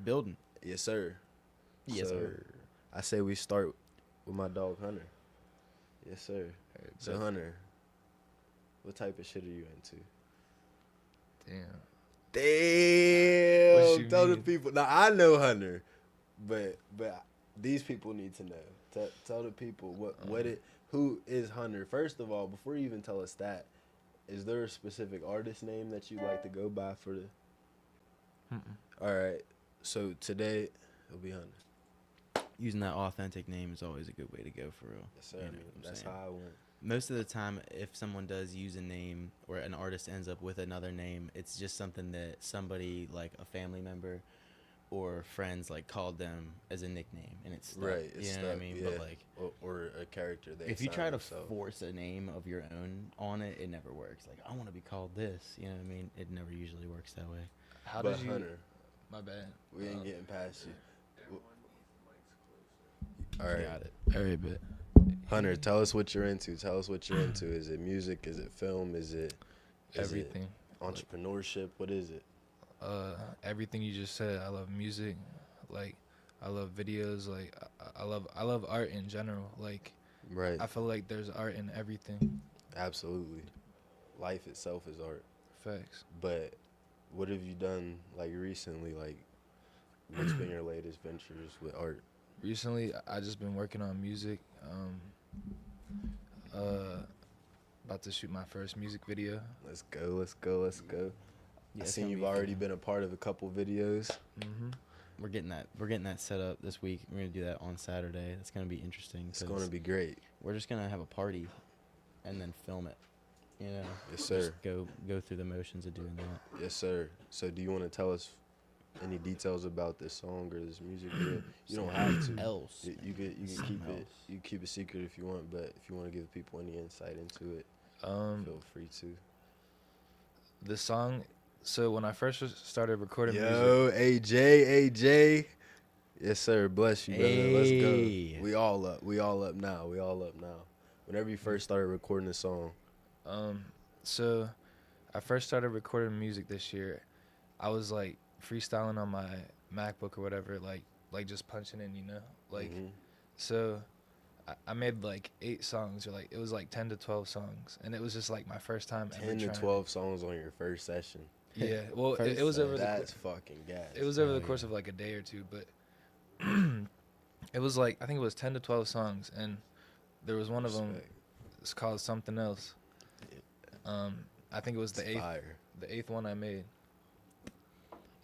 building. Yes, sir. Yes, So, sir. I say we start with my dog Hunter. Yes, sir. So Hunter, what type of shit are you into? Damn. Damn. you Tell the mean? people. Now I know Hunter, but these people need to know. Tell the people who is Hunter. First of all, before you even tell us that, is there a specific artist name that you like to go by for the? All right. So today it'll be Hunter. Using that authentic name is always a good way to go, for real. Yes, sir. You know what I'm That's saying? how I went. Most of the time, if someone does use a name or an artist ends up with another name, it's just something that somebody, like a family member or friends, like called them as a nickname, and it's stuck. Right. You know what I mean? Yeah. But like, or a character. They if you assign try to themselves. force a name of your own on it, it never works. Like, I want to be called this. You know what I mean? It never usually works that way. How But did you? Hunter, My bad. we ain't getting past you. All right. Got it. All right, bet. Hunter, tell us what you're into. Tell us what you're into. Is it music? Is it film? Is it Everything. entrepreneurship? What is it? Everything you just said. I love music. Like, I love videos. Like, I love art in general. Like, Right. I feel like there's art in everything. Absolutely. Life itself is art. Facts. But what have you done like recently? Like, what's been your latest ventures with art? Recently, I just been working on music. About to shoot my first music video. Let's go. Let's go. Let's go. Yeah, I it's seen gonna you've be already fun. been a part of a couple videos. Mm-hmm. We're getting that set up this week. We're gonna do that on Saturday. It's gonna be interesting. It's going to be great. We're just gonna have a party, and then film it. You know. Yes, sir. Just go through the motions of doing that. Yes, sir. So do you want to tell us any details about this song or this music video? You don't have to. Else. You can keep Something it. else. You can keep it secret if you want, but if you want to give people any insight into it, feel free to. The song. So when I first started recording music, Yo, AJ. Yes, sir. Bless you, brother. Let's Hey. go. We all up. We all up now. Whenever you first started recording the song, so I first started recording music this year. I was like freestyling on my MacBook or whatever, like just punching in, like. Mhm. So I made like 8 songs, or like it was like 10 to 12 songs, and it was just like my first time ever 10 to trying 12 songs on your first session. Yeah, well, First it was over That's fucking gas. it was over the Hell course yeah. of like a day or two, but it was like, I think it was 10 to 12 songs, and there was one of them. Respect. It's called Something Else. I think it was It's fire. the 8th one I made,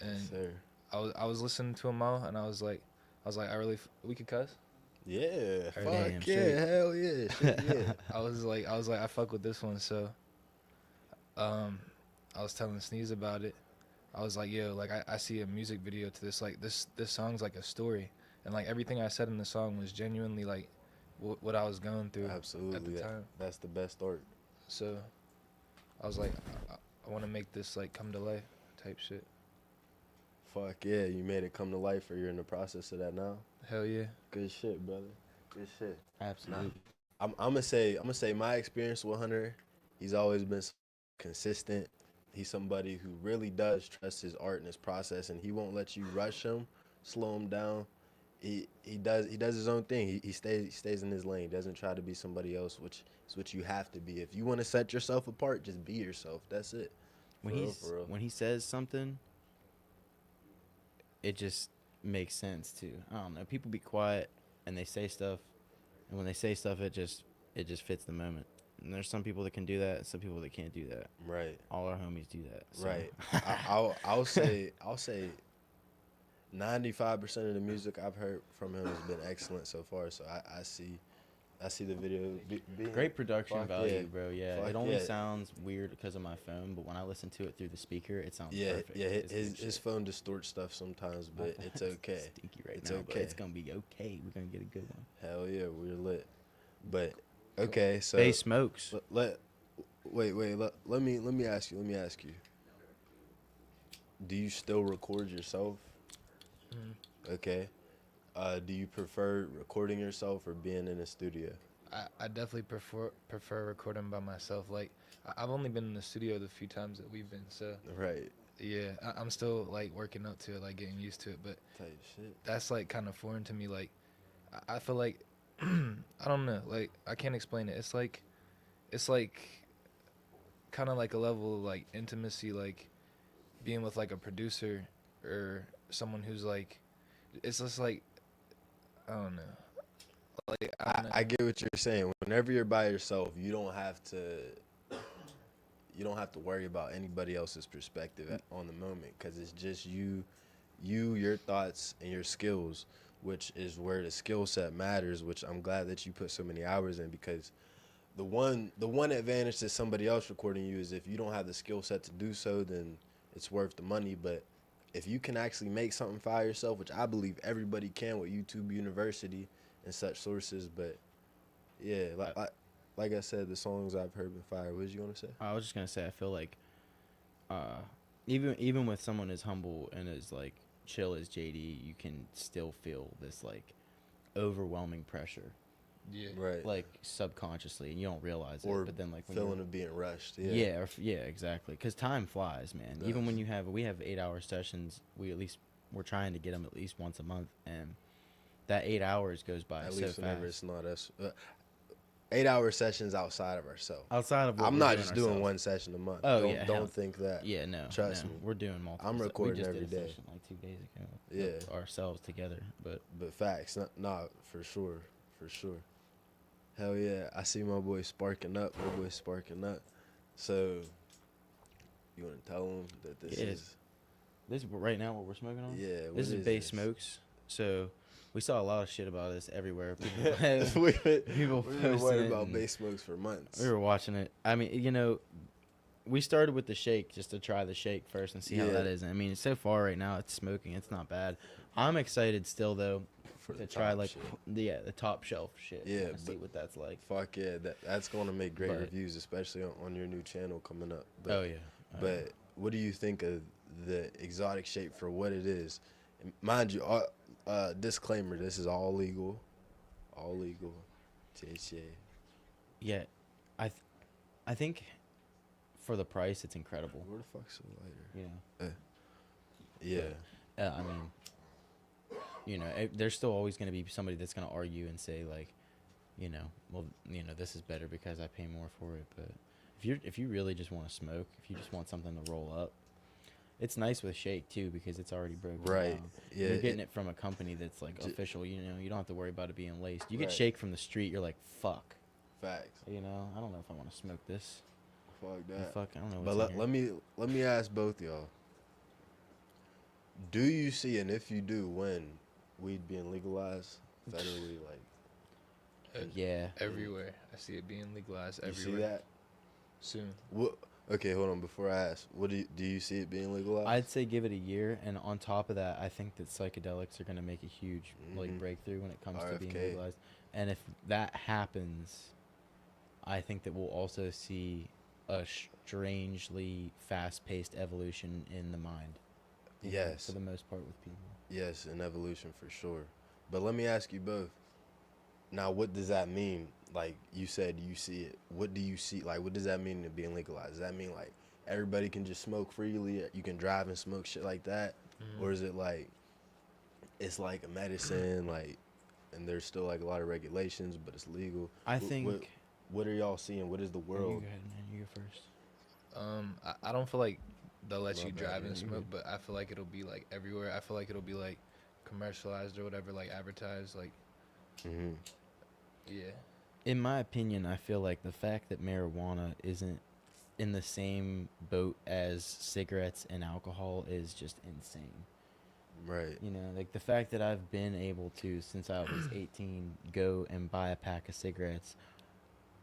and Yes, sir. I was listening to them all, and I was like, we could cuss. Yeah, Damn fuck yeah, straight. hell yeah, shit, yeah. I was like, I fuck with this one. So, I was telling Sneeze about it. I was like, yo, like I see a music video to this. Like this song's like a story, and like everything I said in the song was genuinely like what I was going through at Absolutely, the time. that's the best art. So, I was like, I want to make this like come to life type shit. Fuck yeah, you made it come to life, or you're in the process of that now. Hell yeah. Good shit, brother. Good shit. Absolutely. I'm gonna say my experience with Hunter, he's always been consistent. He's somebody who really does trust his art and his process, and he won't let you rush him, slow him down. He does his own thing. He stays in his lane. Doesn't try to be somebody else, which is what you have to be. If you want to set yourself apart, just be yourself. That's it. When For real. when he says something, it just makes sense too. I don't know. People be quiet and they say stuff, and when they say stuff, it just fits the moment. And there's some people that can do that, and some people that can't do that. Right. All our homies do that. So. Right. I'll say 95% of the music I've heard from him has been excellent so far. So I see the video being Great production fuck value, yeah. bro. Yeah, Fuck it only yeah. sounds weird because of my phone, but when I listen to it through the speaker, it sounds Yeah, perfect. yeah. It's good His shit. phone distorts stuff sometimes, but it's okay. Stinky right It's now, but okay. it's gonna be okay. We're gonna get a good one. Hell yeah, we're lit. But okay, so Bay smokes. let me ask you. Do you still record yourself? Okay. Do you prefer recording yourself or being in a studio? I definitely prefer recording by myself. Like I've only been in the studio the few times that we've been, so Right. Yeah, I'm still like working up to it, like getting used to it, but Type shit. that's like kind of foreign to me. Like, I feel like I don't know, like I can't explain it. It's like kind of like a level of like intimacy, like being with like a producer or someone who's like, it's just like I don't know, like I don't know. I get what you're saying. Whenever you're by yourself, you don't have to worry about anybody else's perspective on the moment because it's just your thoughts and your skills, which is where the skill set matters. Which I'm glad that you put so many hours in because the one advantage to somebody else recording you is if you don't have the skill set to do so, then it's worth the money. But if you can actually make something for yourself, which I believe everybody can with YouTube University and such sources, but yeah, like I said, the songs I've heard been fire. What was you gonna say? I was just gonna say I feel like, even with someone as humble and as like chill as JD, you can still feel this like overwhelming pressure, Yeah, Right. like subconsciously, and you don't realize Or it. But then like when feeling you're, of being rushed. Yeah. yeah, yeah, exactly. Because time flies, man. It Even does. when we have 8 hour sessions, we're trying to get them at least once a month, and that 8 hours goes by At so least whenever fast. it's not us. 8 hour sessions outside of ourselves. Outside of what I'm we're not doing just doing ourselves. one session a month. Oh, don't, yeah, Don't hell- think that. Yeah, no, Trust no. me. We're doing multiple. I'm we recording just every did a day. session like 2 days ago. Yeah. Ourselves together, but But facts, nah, for sure, for sure. Hell yeah, I see my boy sparking up. So, you want to tell him that this Yeah. is? this right now what we're smoking on. Yeah. What This is Base Smokes. So we saw a lot of shit about this everywhere. People, We've been people worried posting it about and Base Smokes for months. we were watching it. I mean, we started with the shake just to try the shake first and see how Yeah. that is. I mean, so far right now it's smoking. It's not bad. I'm excited still though For the to try top like shit. the top shelf shit. Yeah, and see but- what that's like. Fuck yeah, that's gonna make great But- reviews, especially on your new channel coming up. But, Oh yeah. But what do you think of the exotic shape for what it is? And mind you, disclaimer: this is all legal, THC. yeah, I think for the price it's incredible. Where the fuck's the lighter? You know. Yeah, I mean, there's still always going to be somebody that's going to argue and say like, well, this is better because I pay more for it. But if you really just want to smoke, if you just want something to roll up, it's nice with shake too because it's already broken right. down. Yeah, You're getting it from a company that's like J- official. You don't have to worry about it being laced. You get Right. shake from the street, you're like, fuck. facts. I don't know if I want to smoke this. Fuck that. Fuck, I don't know. But What's in here. let me ask both y'all. Do you see, and if you do, when weed being legalized federally, like Yeah. everywhere. I see it being legalized you everywhere. see that? Soon. What? Okay, hold on. Before I ask, what do you see it being legalized? I'd say give it a year, and on top of that, I think that psychedelics are going to make a huge like Mhm. breakthrough when it comes to being RFK. legalized. And if that happens, I think that we'll also see a strangely fast-paced evolution in the mind. Yes. For the most part, with people. Yes, an evolution for sure. But let me ask you both. Now, what does that mean? Like you said, you see it. What do you see? Like, what does that mean to being legalized? Does that mean like everybody can just smoke freely? You can drive and smoke shit like that, or is it like it's like a medicine, like, and there's still like a lot of regulations, but it's legal? I Wh- think. What are y'all seeing? What is the You world? go ahead, man. You go first. I don't feel like they'll let My you bad, drive yeah, and you smoke, but I feel like it'll be like everywhere. I feel like it'll be like commercialized or whatever, like advertised. Like, Mm-hmm. yeah. In my opinion, I feel like the fact that marijuana isn't in the same boat as cigarettes and alcohol is just insane. Right. Like the fact that I've been able to, since I was 18, go and buy a pack of cigarettes,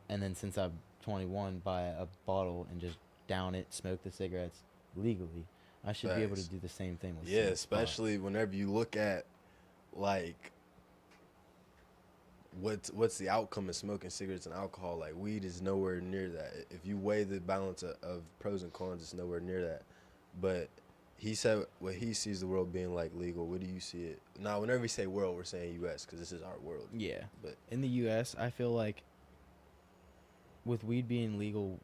and then since I'm 21, buy a bottle and just down it, smoke the cigarettes legally. I should be able to Facts. do the same thing with Yeah, some pot. especially whenever you look at like what's the outcome of smoking cigarettes and alcohol. Like weed is nowhere near that. If you weigh the balance of pros and cons, it's nowhere near that. But he said what he sees the world being like legal. What do you see it now? Whenever we say world, we're saying U.S. because this is our world. Yeah, But in the U.S., I feel like with weed being legal,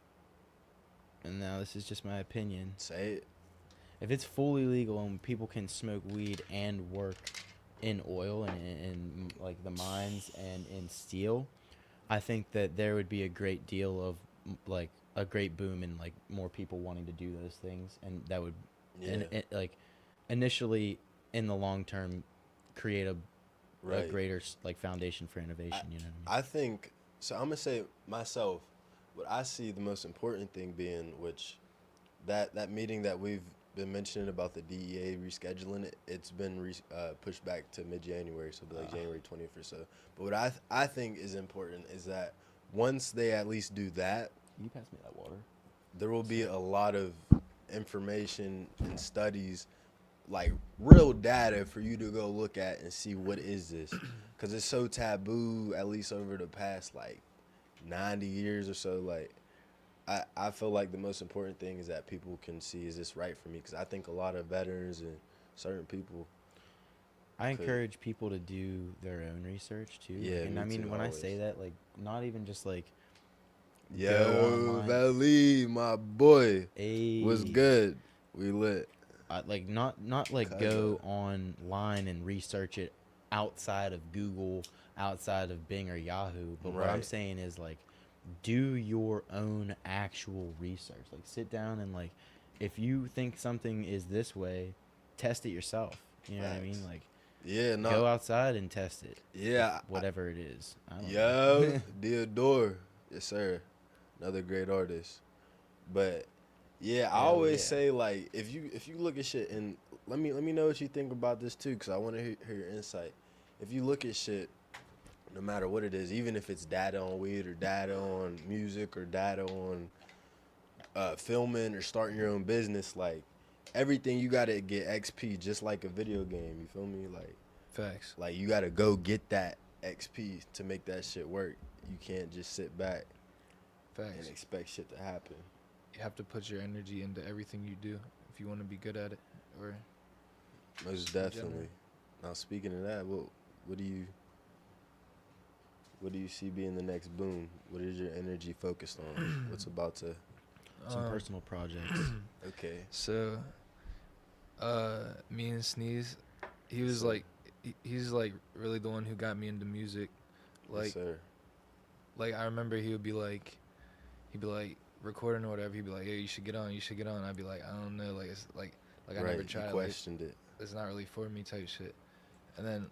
and now this is just my opinion, say it. if it's fully legal and people can smoke weed and work in oil and in like the mines and in steel, I think that there would be a great deal of like a great boom in like more people wanting to do those things, and that would, Yeah. and like initially in the long term, create a Right. greater like foundation for innovation. You know what I mean? I think so. I'm gonna say myself, what I see the most important thing being, which that meeting that we've been mentioning about the DEA rescheduling it, it's been pushed back to mid-January, so it'll be like January 20th or so. But what I think is important is that once they at least do that, Can you pass me that water? there will be a lot of information and studies, like real data for you to go look at and see what is this, because it's so taboo, at least over the past like 90 years or so. Like I feel like the most important thing is that people can see, is this right for me? Because I think a lot of veterans and certain people. I could- encourage people to do their own research too. Yeah, and me I mean too, when I say always. that, like not even just like go Yo, online. Valley, my boy, what's a good? We lit. like not like Kinda. go online and research it outside of Google, outside of Bing or Yahoo. But what I'm Right. saying is like do your own actual research. Like sit down and like if you think something is this way, test it yourself. You know what I mean? Facts. Like Yeah, no. go outside and test it. Yeah, Whatever it is. I don't Yo, know. Theodore. Yes, sir. Another great artist. But yeah, I Hell always yeah. say like if you look at shit, and let me know what you think about this too, cuz I want to hear your insight. If you look at shit, no matter what it is, even if it's data on weed or data on music or data on filming or starting your own business, like everything you got to get XP, just like a video game, you feel me? Facts. Like you got to go get that XP to make that shit work. You can't just sit back and Facts. expect shit to happen. You have to put your energy into everything you do if you want to be good at it. Or Most general. definitely. Now speaking of that, what do you see being the next boom? What is your energy focused on? What's about to? Some personal projects. Okay. So, me and Sneeze, he was sir. like, he's like really the one who got me into music. Like, Yes, sir. like I remember he'd be like recording or whatever. He'd be like, "Hey, you should get on. You should get on." I'd be like, "I don't know. Like it's like I Right. never You tried. Like questioned it. it's not really for me type shit." And then,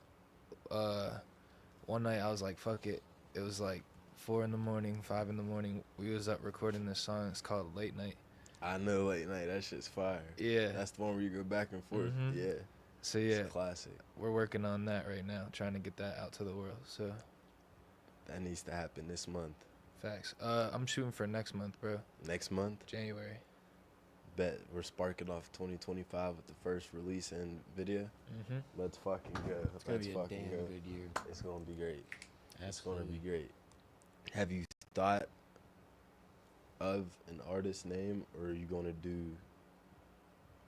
one night I was like, "Fuck it." It was like 4 in the morning, 5 in the morning. We was up recording this song. It's called Late Night. I know late night. That shit's fire. Yeah. That's the one where you go back and forth. Mhm. Yeah. So It's yeah, a classic. we're working on that right now, trying to get that out to the world. So That needs to happen this month. facts. I'm shooting for next month, bro. Next month. January. Bet we're sparking off 2025 with the first release and video. Mm-hmm. Let's fucking go. It's gonna Let's be a fucking damn go. good year. It's gonna be great. It's gonna be Absolutely. great. Have you thought of an artist name, or are you gonna do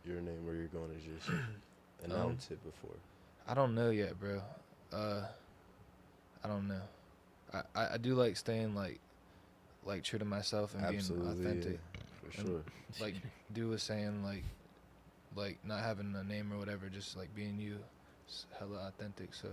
your name, or you're gonna just announce it before? I don't know yet, bro. I don't know. I do like staying like true to myself and Absolutely, being authentic. yeah, for And, sure. Like Du was saying, like not having a name or whatever, just like being you, is hella authentic. So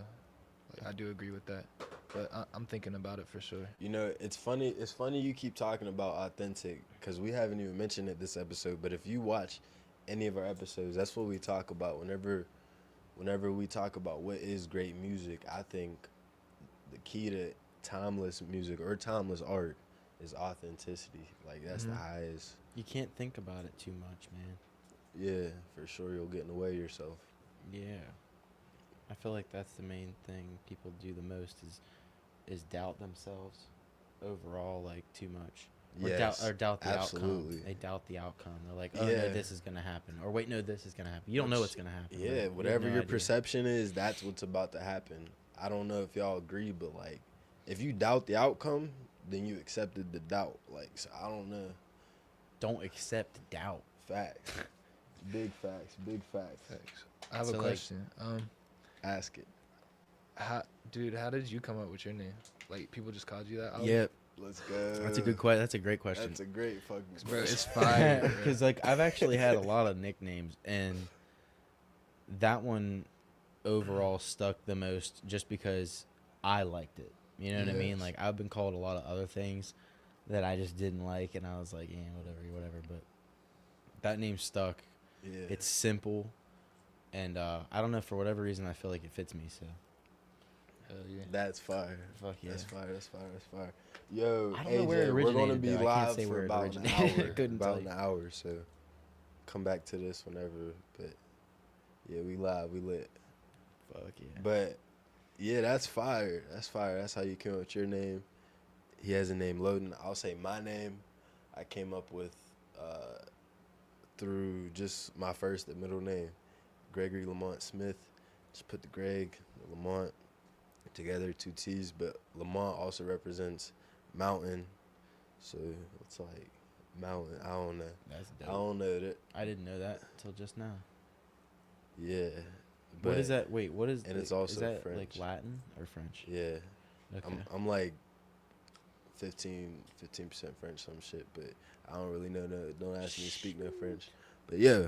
like I do agree with that. But I'm thinking about it for sure. You know, it's funny. It's funny you keep talking about authentic, because we haven't even mentioned it this episode. But if you watch any of our episodes, that's what we talk about. Whenever we talk about what is great music, I think the key to timeless music or timeless art is authenticity. Like that's the Mhm. highest. You can't think about it too much, man. Yeah, for sure. You'll get in the way of yourself. Yeah. I feel like that's the main thing people do the most is doubt themselves overall, like too much. Yes, Or doubt the absolutely. outcome. They doubt the outcome. They're like, oh Yeah. no, this is gonna happen. Or wait, no, this is gonna happen. You don't know what's gonna happen. Yeah, Like, you have whatever no your idea. perception is, that's what's about to happen. I don't know if y'all agree, but like, if you doubt the outcome, then you accepted the doubt. Like, so I don't know. Don't accept doubt. Facts. Big facts. Big facts. Thanks. I have So, a like- question. Ask it. How did you come up with your name? Like people just called you that? Yeah, Let's go. That's a good question. That's a great question. That's a great fucking Bro, question. it's fire. Because like I've actually had a lot of nicknames, and that one overall stuck the most just because I liked it. You know what I mean? Yes. Like I've been called a lot of other things that I just didn't like, and I was like, yeah, whatever. But that name stuck. Yeah. It's simple, and I don't know, for whatever reason I feel like it fits me. So Hell yeah. That's fire. fuck yeah. That's fire. That's fire. That's fire. Yo, I don't know where it AJ, we're gonna originated, be though. I can't live say for where it about an originated. hour. Couldn't tell About you. an hour. So come back to this whenever. But yeah, we live. We lit. Fuck yeah. But yeah, that's fire. That's fire. That's how you came up with your name. He has a name, Loden. I'll say my name. I came up with through just my first and middle name, Gregory Lamont Smith. Just put the Greg, the Lamont together, 2 T's. But Lamont also represents mountain, so it's like mountain. I don't know. That's I dope. don't know that. I didn't know that until just now. Yeah. What is that? Wait, what is? and it's is also that French. like Latin or French? Yeah. Okay. I'm like 15% French, some shit, but I don't really know. Don't ask me to speak no French. But yeah,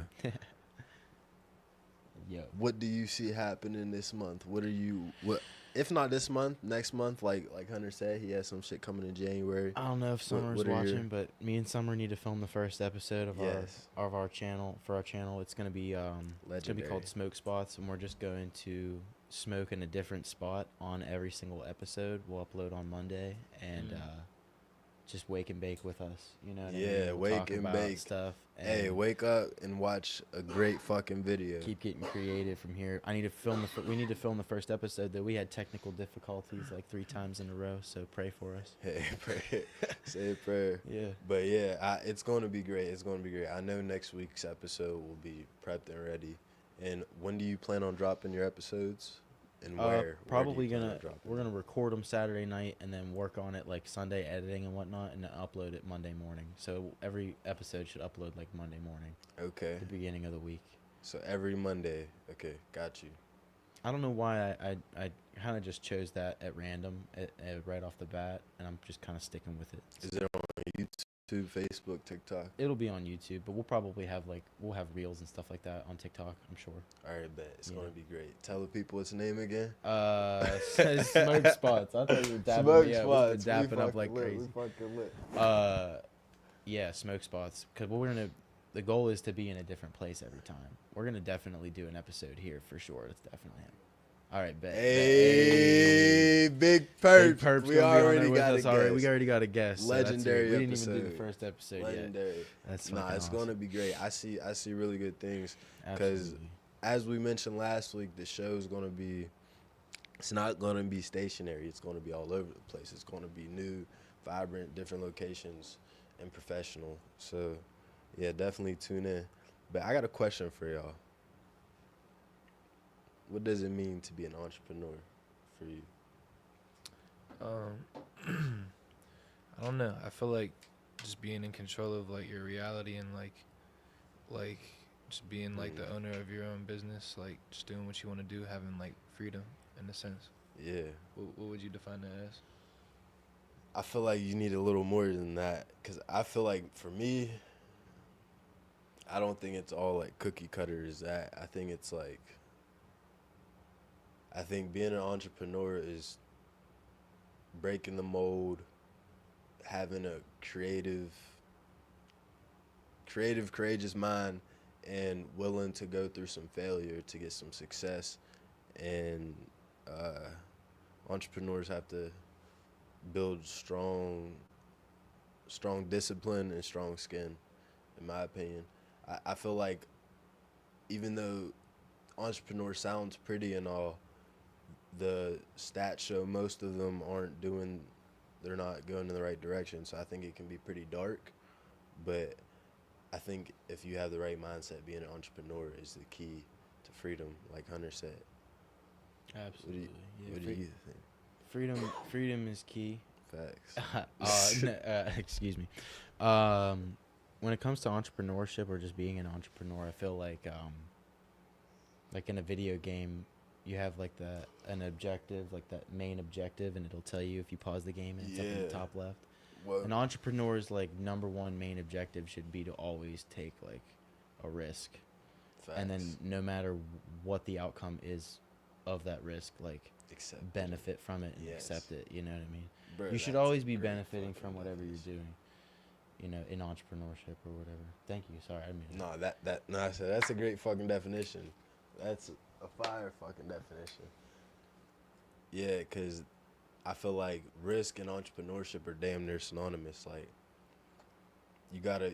Yo. what do you see happening this month? What if not this month, next month? Like Hunter said, he has some shit coming in January. I don't know if Summer's what are your- watching, but me and Summer need to film the first episode of Yes. our channel for our channel. It's gonna be it's gonna be Legendary. called Smoke Spots, and we're just going to smoke in a different spot on every single episode. We'll upload on Monday, and just wake and bake with us. You know what I mean? Yeah, We'll wake talk and about bake. stuff. Hey, and wake up and watch a great fucking video. keep getting creative from here. I need to film we need to film the first episode, though. We had technical difficulties like 3 times in a row, so pray for us. Hey, pray, say a prayer. Yeah. But yeah, it's going to be great. It's going to be great. I know next week's episode will be prepped and ready. And when do you plan on dropping your episodes? And where? Probably where do you plan on gonna dropping we're them? gonna record them Saturday night and then work on it like Sunday editing and whatnot, and then upload it Monday morning. So every episode should upload like Monday morning, Okay. the beginning of the week. So every Monday. Okay, got you. I don't know why I kind of just chose that at random right off the bat, and I'm just kind of sticking with it. Is it on YouTube, Facebook, TikTok? It'll be on YouTube, but we'll probably have we'll have reels and stuff like that on TikTok, I'm sure. All right, bet. It's Yeah. going to be great. Tell the people its name again. Smoke Spots. I thought you were dabbing Smoke me up. spots. We've been dapping We up fucking like lit. crazy. We fucking lit. Yeah, Smoke Spots. Because the goal is to be in a different place every time. We're gonna definitely do an episode here for sure. It's definitely him. All right, bet. Hey, Big Big Perp. Perp's We gonna be on already there with got a us already. We guest. already got a guest. So that's Legendary it. We didn't even do the episode. first episode yet. Legendary. That's Nah, fucking it's awesome. going to be great. I see really good things. 'cause Absolutely. As we mentioned last week, the show is going to be, it's not going to be stationary. It's going to be all over the place. It's going to be new, vibrant, different locations, and professional. So, yeah, definitely tune in. But I got a question for y'all. What does it mean to be an entrepreneur for you? I don't know. I feel like just being in control of like your reality and like just being like the owner of your own business, like just doing what you want to do, having like freedom in a sense. Yeah. What would you define that as? I feel like you need a little more than that, because I feel like for me, I don't think it's all like cookie cutter is that. I think it's like, I think being an entrepreneur is breaking the mold, having a creative, courageous mind, and willing to go through some failure to get some success. And entrepreneurs have to build strong discipline and strong skin, in my opinion. I feel like even though entrepreneur sounds pretty and all, the stats show most of them they're not going in the right direction. So I think it can be pretty dark, but I think if you have the right mindset, being an entrepreneur is the key to freedom, like Hunter said. Absolutely. What do you think? Freedom is key. Facts. Excuse me. When it comes to entrepreneurship or just being an entrepreneur, I feel like in a video game, you have like an objective, like that main objective, and it'll tell you if you pause the game and it's up in the Yeah. top left. Whoa. An entrepreneur's like number one main objective should be to always take like a risk, and then Facts. no matter what the outcome is of that risk, like Accept it. benefit from it and Yes. accept it. You know what I mean? Bro, You should that's always a be great benefiting fucking from whatever definition. you're doing. You know, in entrepreneurship or whatever. Thank you. Sorry, I didn't mean. No, I said that's a great fucking definition. That's a fire fucking definition. Yeah, because I feel like risk and entrepreneurship are damn near synonymous. Like, you gotta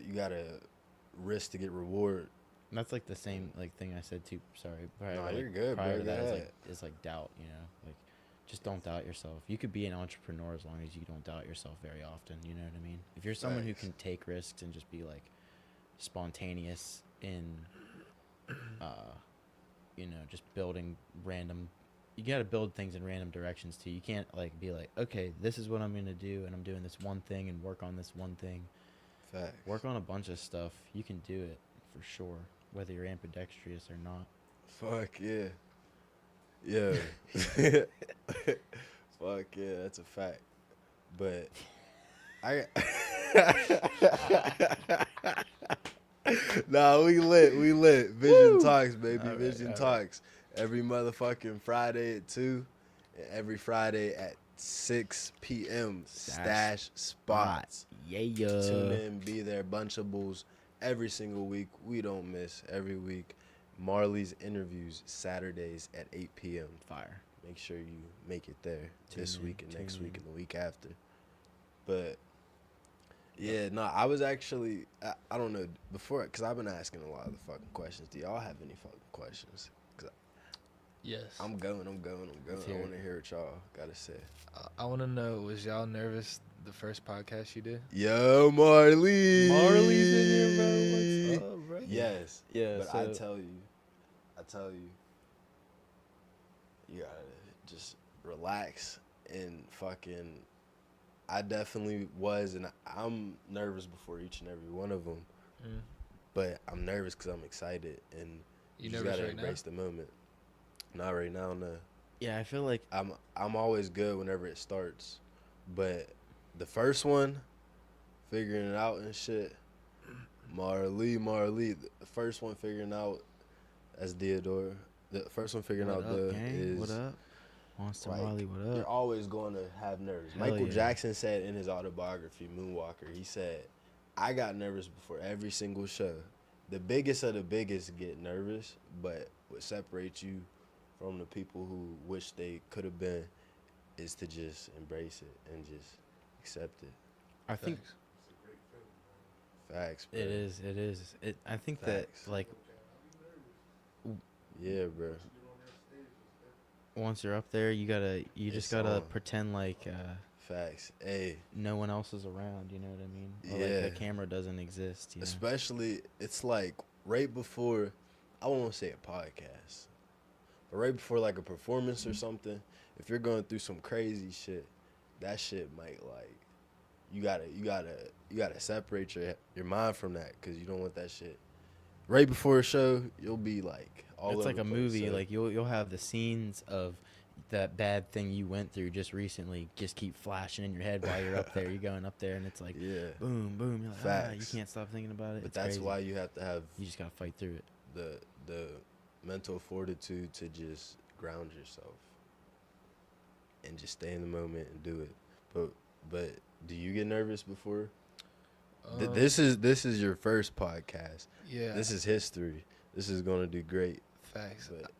risk to get reward. And that's like the same like thing I said too. Sorry, prior, Nah, like, you're good, prior bro. to Go that ahead. is like doubt. You know, like just don't doubt yourself. You could be an entrepreneur as long as you don't doubt yourself very often. You know what I mean? If you're someone who Facts. can take risks and just be like spontaneous in, you know, just building random. You gotta build things in random directions too. You can't like be like, okay, this is what I'm gonna do, and I'm doing this one thing and work on this one thing. Facts. Work on a bunch of stuff. You can do it for sure, whether you're ambidextrous or not. Fuck yeah. Yeah. Fuck yeah, that's a fact. But I Nah, we lit. Vision Talks, baby. All right, Vision all right. Talks. Every motherfucking Friday at 2 and every Friday at 6 p.m. Stash Spots. Yeah. Tune in, be there, Bunchables. Every single week. We don't miss every week. Marley's interviews Saturdays at 8 p.m. Fire. Make sure you make it there this Tune in, week and next tune week in. and the week after. But yeah, no, I was actually, I don't know, before, because I've been asking a lot of the fucking questions. Do y'all have any fucking questions? Because Yes. I'm going. Let's I hear want to it. hear what y'all got to say. I want to know, was y'all nervous the first podcast you did? Yo, Marley. Marley's in here, bro. What's up, bro? Yes. Yeah, But so I tell you, you gotta just relax and fucking. I definitely was, and I'm nervous before each and every one of them. Mm. But I'm nervous because I'm excited, and You just nervous gotta right now? embrace the moment. Not right now, no. yeah, I feel like I'm always good whenever it starts, but the first one, figuring it out and shit. Marley, the first one figuring out, that's Theodore. The first one figuring what out up, the gang? is What up? Monster like, Marley, what you're up? always going to have nerves. Hell Michael yeah. Jackson said in his autobiography, Moonwalker, he said, I got nervous before every single show. The biggest of the biggest get nervous, but what separates you from the people who wish they could have been is to just embrace it and just accept it. I think Thanks. Facts, bro. it is. I think Facts. that like Yeah, bro. once you're up there, you just It's gotta on. pretend like Facts. Hey, no one else is around. You know what I mean? Or Yeah. like the camera doesn't exist. You know? especially, it's like right before, I won't want to say a podcast, but right before like a performance or something, if you're going through some crazy shit, that shit might like, you gotta separate your mind from that, because you don't want that shit. Right before a show, you'll be like all It's over like the a place, movie. so- Like you'll have the scenes of that bad thing you went through just recently just keep flashing in your head while you're up there. You're going up there and it's like yeah, boom, boom. You're like, you Facts. can't stop thinking about it. but It's that's crazy. why you have to have You just gotta fight through it. the mental fortitude to just ground yourself and just stay in the moment and do it. But do you get nervous before? This is your first podcast. Yeah. This is history. This is gonna do great. Facts. But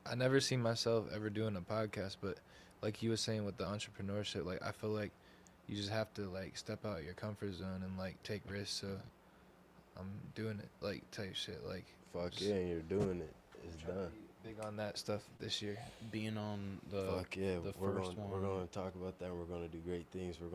I never see myself ever doing a podcast, but like you were saying with the entrepreneurship, like I feel like you just have to like step out your comfort zone and like take risks. So I'm doing it, like type shit. Like fuck just yeah, and you're doing it. It's trying to done. be big on that stuff this year. Being on the Fuck yeah, the we're first gonna, one. we're gonna talk about that. And we're gonna do great things. We're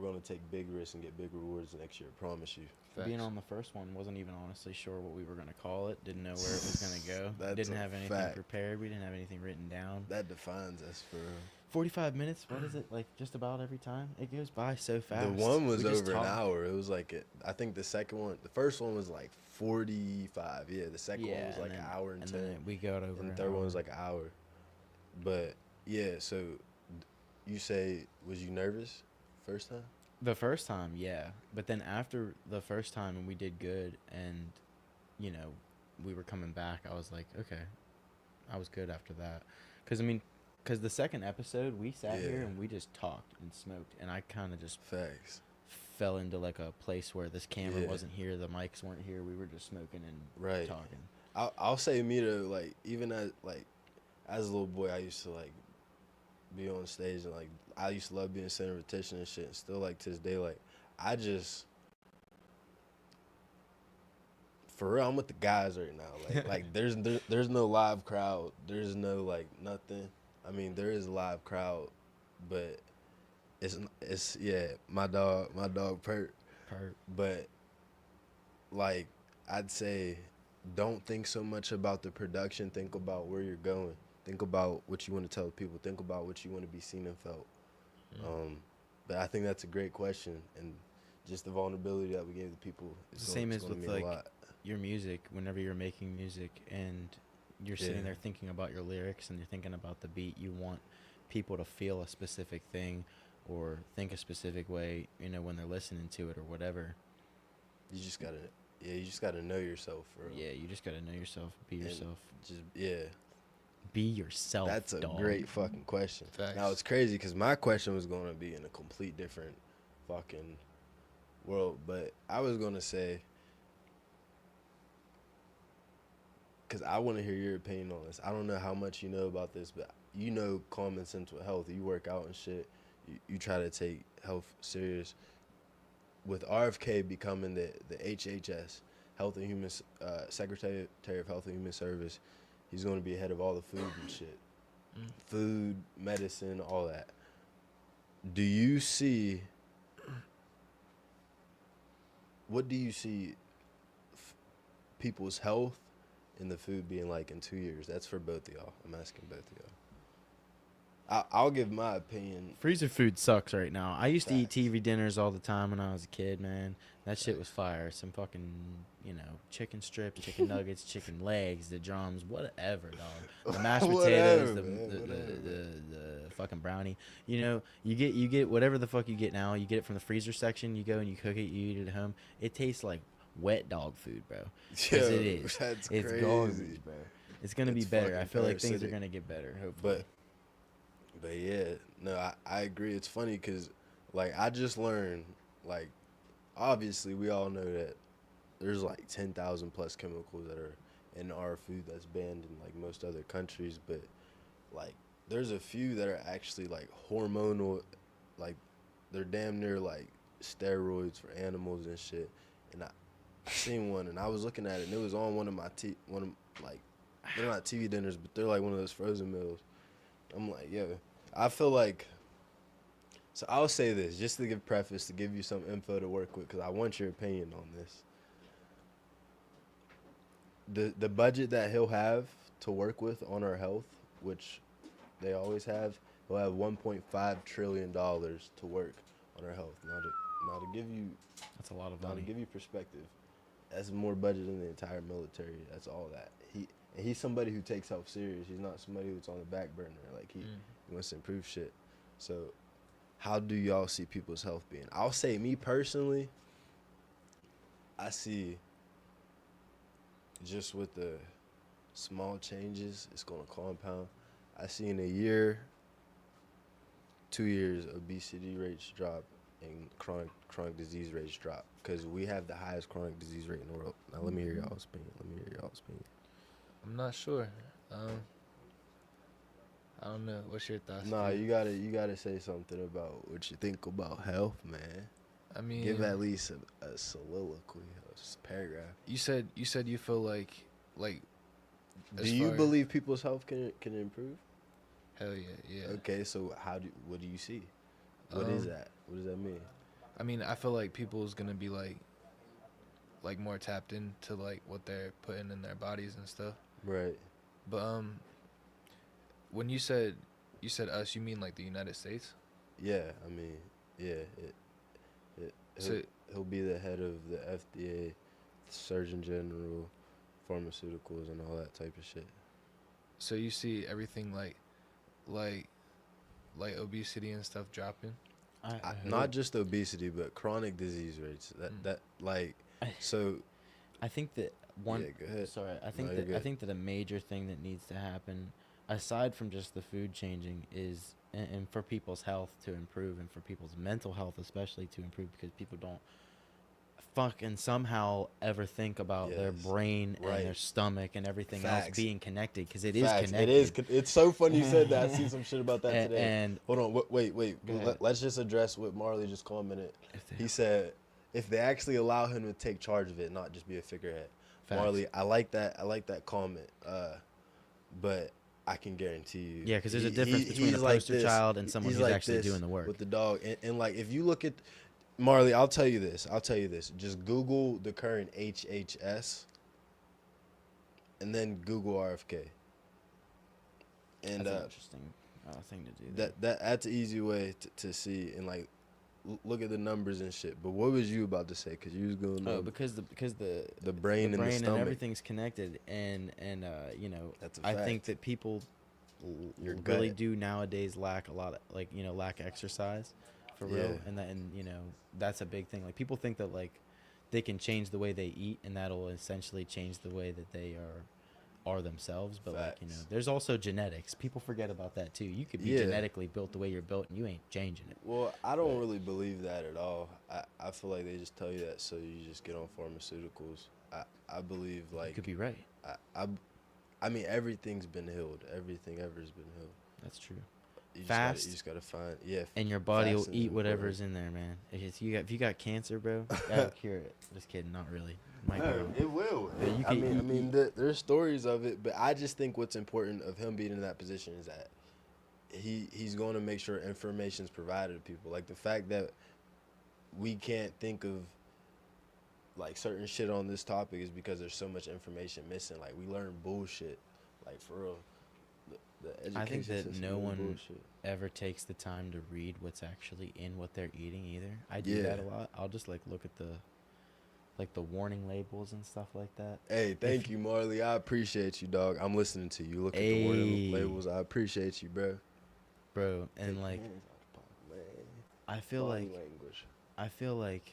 gonna take big risks and get big rewards next year. I promise you. being Facts. on the first one, wasn't even honestly sure what we were gonna call it. Didn't know where it was gonna go. That's Didn't a have anything fact. prepared. We didn't have anything written down. That defines us for real. 45 minutes. What is it like? Just about every time it goes by so fast. The one was We just over an talk. hour. It was like I think the second one, the first one was like 45. Yeah, the second one was and like then- an hour and 10. then we got over. And the an third one was hour. like an hour. But yeah, so you say, was you nervous first time? The first time, yeah. But then after the first time and we did good and, you know, we were coming back, I was like, okay, I was good after that. Because the second episode, we sat here Yeah. and we just talked and smoked. And I kind of just Facts. fell into like a place where this camera Yeah. wasn't here, the mics weren't here. We were just smoking and Right. talking. I'll say me though, like even as as a little boy, I used to like be on stage and like I used to love being center of attention and shit. And still like to this day, like I just for real, I'm with the guys right now. Like there's no live crowd. There's no like nothing. I mean, there is a live crowd, but it's yeah, my dog Pert. But like I'd say don't think so much about the production, think about where you're going. Think about what you want to tell people. Think about what you want to be seen and felt. But I think that's a great question, and just the vulnerability that we gave the people It's the same as gonna with mean like a lot. your music. Whenever you're making music and you're sitting Yeah. there thinking about your lyrics and you're thinking about the beat, you want people to feel a specific thing or think a specific way, you know, when they're listening to it or whatever. You just gotta know yourself, bro. Yeah, you just gotta know yourself, be And yourself, yeah. be yourself. That's a dog. great fucking question. Facts. Now it's crazy because my question was going to be in a complete different fucking world, but I was going to say, because I want to hear your opinion on this. I don't know how much you know about this, but you know common sense with health. You work out and shit. You try to take health serious. With RFK becoming the HHS, Health and Human Secretary of Health and Human Service, he's going to be ahead of all the food and shit. Food, medicine, all that. Do you see, what do you see people's health and the food being like in 2 years? That's for both of y'all. I'm asking both of y'all. I'll give my opinion. Freezer food sucks right now. I used to eat Facts. TV dinners all the time when I was a kid, man. That shit was fire. Some fucking, you know, chicken strips, chicken nuggets, chicken legs, the drums, whatever, dog. The mashed potatoes, Whatever, man, the fucking brownie. You know, you get whatever the fuck you get now. You get it from the freezer section. You go and you cook it. You eat it at home. It tastes like wet dog food, bro. 'Cause it is. That's It's crazy. garbage, bro. It's gonna be It's better. I fucking feel like things are parasitic. gonna get better. Hopefully. But yeah, no, I agree. It's funny because, like, I just learned, like, obviously we all know that there's like 10,000 plus chemicals that are in our food that's banned in like most other countries, but like there's a few that are actually like hormonal, like they're damn near like steroids for animals and shit. And I seen one and I was looking at it and it was on one of my like they're not TV dinners, but they're like one of those frozen meals. I'm like, yo, I feel like. So I'll say this just to give preface, to give you some info to work with, because I want your opinion on this. The budget that he'll have to work with on our health, which they always have, he'll have $1.5 trillion to work on our health. Now to give you That's a lot of now to money. give you perspective, that's more budget than the entire military. That's all that. He's somebody who takes health serious. He's not somebody who's on the back burner. Like he wants to improve shit. So how do y'all see people's health being? I'll say me personally, I see just with the small changes, it's gonna compound. I see in a year, 2 years, obesity rates drop and chronic disease rates drop, because we have the highest chronic disease rate in the world. Now let me hear y'all's opinion. I'm not sure. I don't know. What's your thoughts? Nah, Pete? you gotta say something about what you think about health, man. I mean, Give at least a soliloquy, a paragraph. you said you feel like Do as you far- believe people's health can improve? Hell yeah, yeah. Okay, so what do you see? What is Um, that? What does that mean? I mean, I feel like people's gonna be like more tapped into like what they're putting in their bodies and stuff. Right. But when you said us, you mean like the United States? Yeah, I mean, yeah. So He'll be the head of the FDA, Surgeon General, pharmaceuticals, and all that type of shit. so you see everything like obesity and stuff dropping. I Not hope. just obesity, but chronic disease rates. That like I, so. I think that one. Yeah, go ahead. Sorry, No, you're I good. think that a major thing that needs to happen, aside from just the food changing, is and for people's health to improve, and for people's mental health especially to improve, because people don't fucking somehow ever think about their Yes. brain and their Right. stomach and everything else Facts. being connected, because it is Facts. It connected. is. It's so funny you said that. I seen some shit about that today. And Hold on. Wait. Go ahead. Let's just address what Marley just commented. If they- He said if they actually allow him to take charge of it, not just be a figurehead. Facts. Marley, I like that. I like that comment. But I can guarantee you. Yeah, because there's a difference between a he's like poster this. child and someone He's who's like actually this doing the work. with the dog. And like if you look at Marley, I'll tell you this. Just Google the current HHS and then Google RFK. And That's an interesting thing to do. that's an easy way to see and like look at the numbers and shit. But what was you about to say? Because you was going Oh, on because the brain and the stomach. and everything's connected, and you know, That's a I think fact. that people Your really gut. do nowadays lack a lot of, like, you know, lack exercise for Yeah. real, and you know, that's a big thing. Like, people think that like they can change the way they eat, and that'll essentially change the way that they are themselves, but like, you know, Facts. there's also genetics. People forget about that too. You could be Yeah. genetically built the way you're built, and you ain't changing it. Well, I don't But- really believe that at all. I feel like they just tell you that so you just get on pharmaceuticals. I believe You like could be right. I mean everything's been healed. Everything ever's been healed. That's true. You Fast. you just gotta find and And your body will fasting eat is whatever's in there, man. If you got cancer, bro, that'll cure it. Just kidding, not really. Might be wrong. it will. Yeah, you I can- mean, there's stories of it, but I just think what's important of him being in that position is that he's going to make sure information's provided to people. Like the fact that we can't think of like certain shit on this topic is because there's so much information missing. Like we learn bullshit, like for real. The education I think that system no is one bullshit. ever takes the time to read what's actually in what they're eating either. I do Yeah. that a lot. I'll just like look at the warning labels and stuff like that. Hey, thank you, Marley. I appreciate you, dog. I'm listening to you. Look at the warning Ayy. labels. I appreciate you, bro. Bro, and Take your like hands out the pocket, man. I feel Body like language. I feel like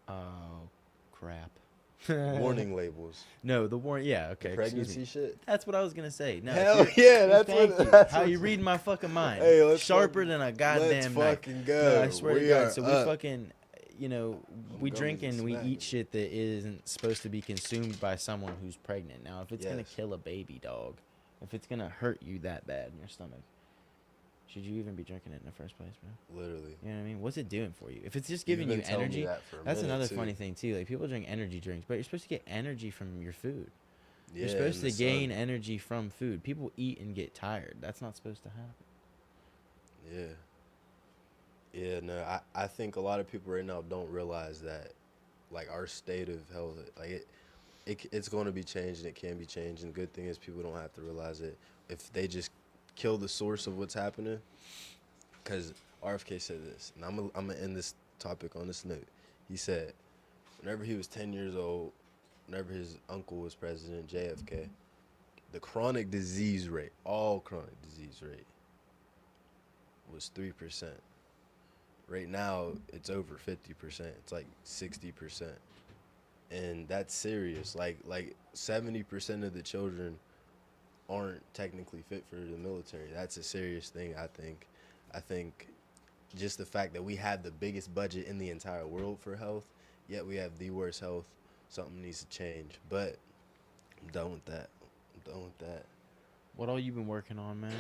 oh crap. Warning labels. No, the warning. Yeah, The okay. Excuse pregnancy me. shit. That's what I was gonna say. No, Hell if you're- yeah, that's thank what. you. That's How what you read my fucking mind? Hey, let's Sharper fucking- than a Let's goddamn knife. fucking No, go. I swear to We God. are So up. we fucking, you know, we gummies drink and and we smacking. eat shit that isn't supposed to be consumed by someone who's pregnant. Now, if it's gonna Yes. kill a baby dog, if it's gonna hurt you that bad in your stomach, should you even be drinking it in the first place, bro? Literally. You know what I mean? What's it doing for you? If it's just You've giving been you telling me energy, that for a that's minute, another too. funny thing too. Like, people drink energy drinks, but you're supposed to get energy from your food. Yeah, You're supposed in to the gain sun. energy from food. People eat and get tired. That's not supposed to happen. Yeah. Yeah, no, I think a lot of people right now don't realize that, like, our state of health, like, it's going to be changed and it can be changed. And the good thing is people don't have to realize it if they just kill the source of what's happening. Because RFK said this, and I'm gonna end this topic on this note. He said, whenever he was 10 years old, whenever his uncle was president, JFK, the chronic disease rate, all chronic disease rate, was 3%. Right now, it's over 50%. It's like 60%. And that's serious. Like 70% of the children aren't technically fit for the military. That's a serious thing, I think. I think just the fact that we have the biggest budget in the entire world for health, yet we have the worst health, something needs to change. But I'm done with that. What all you been working on, man?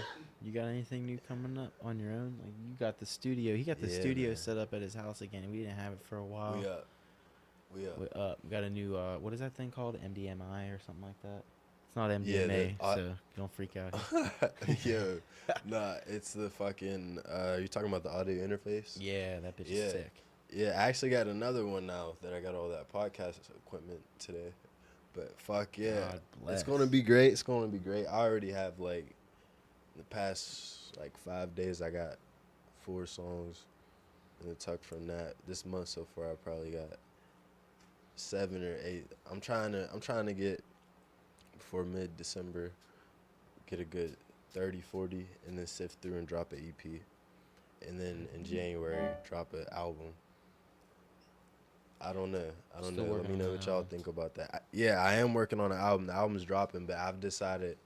You got anything new coming up on your own? Like, you got the studio. He got the Yeah, studio man. set up at his house again. We didn't have it for a while. We up. We up. We got a new what is that thing called? MDMI or something like that. It's not MDMA, so don't freak out. Yo, nah, it's the fucking, you talking about the audio interface? Yeah, that bitch Yeah. is sick. Yeah, I actually got another one now that I got all that podcast equipment today. But fuck yeah. God bless. It's going to be great. It's going to be great. I already have, like, the past, like, 5 days, I got 4 songs in the tuck from that. This month so far, I probably got 7 or 8. I'm trying to get, before mid-December, get a good 30, 40, and then sift through and drop an EP. And then in January, drop an album. I don't know. Still Let working me on know that what y'all album. think about that. Yeah, I am working on an album. The album's dropping, but I've decided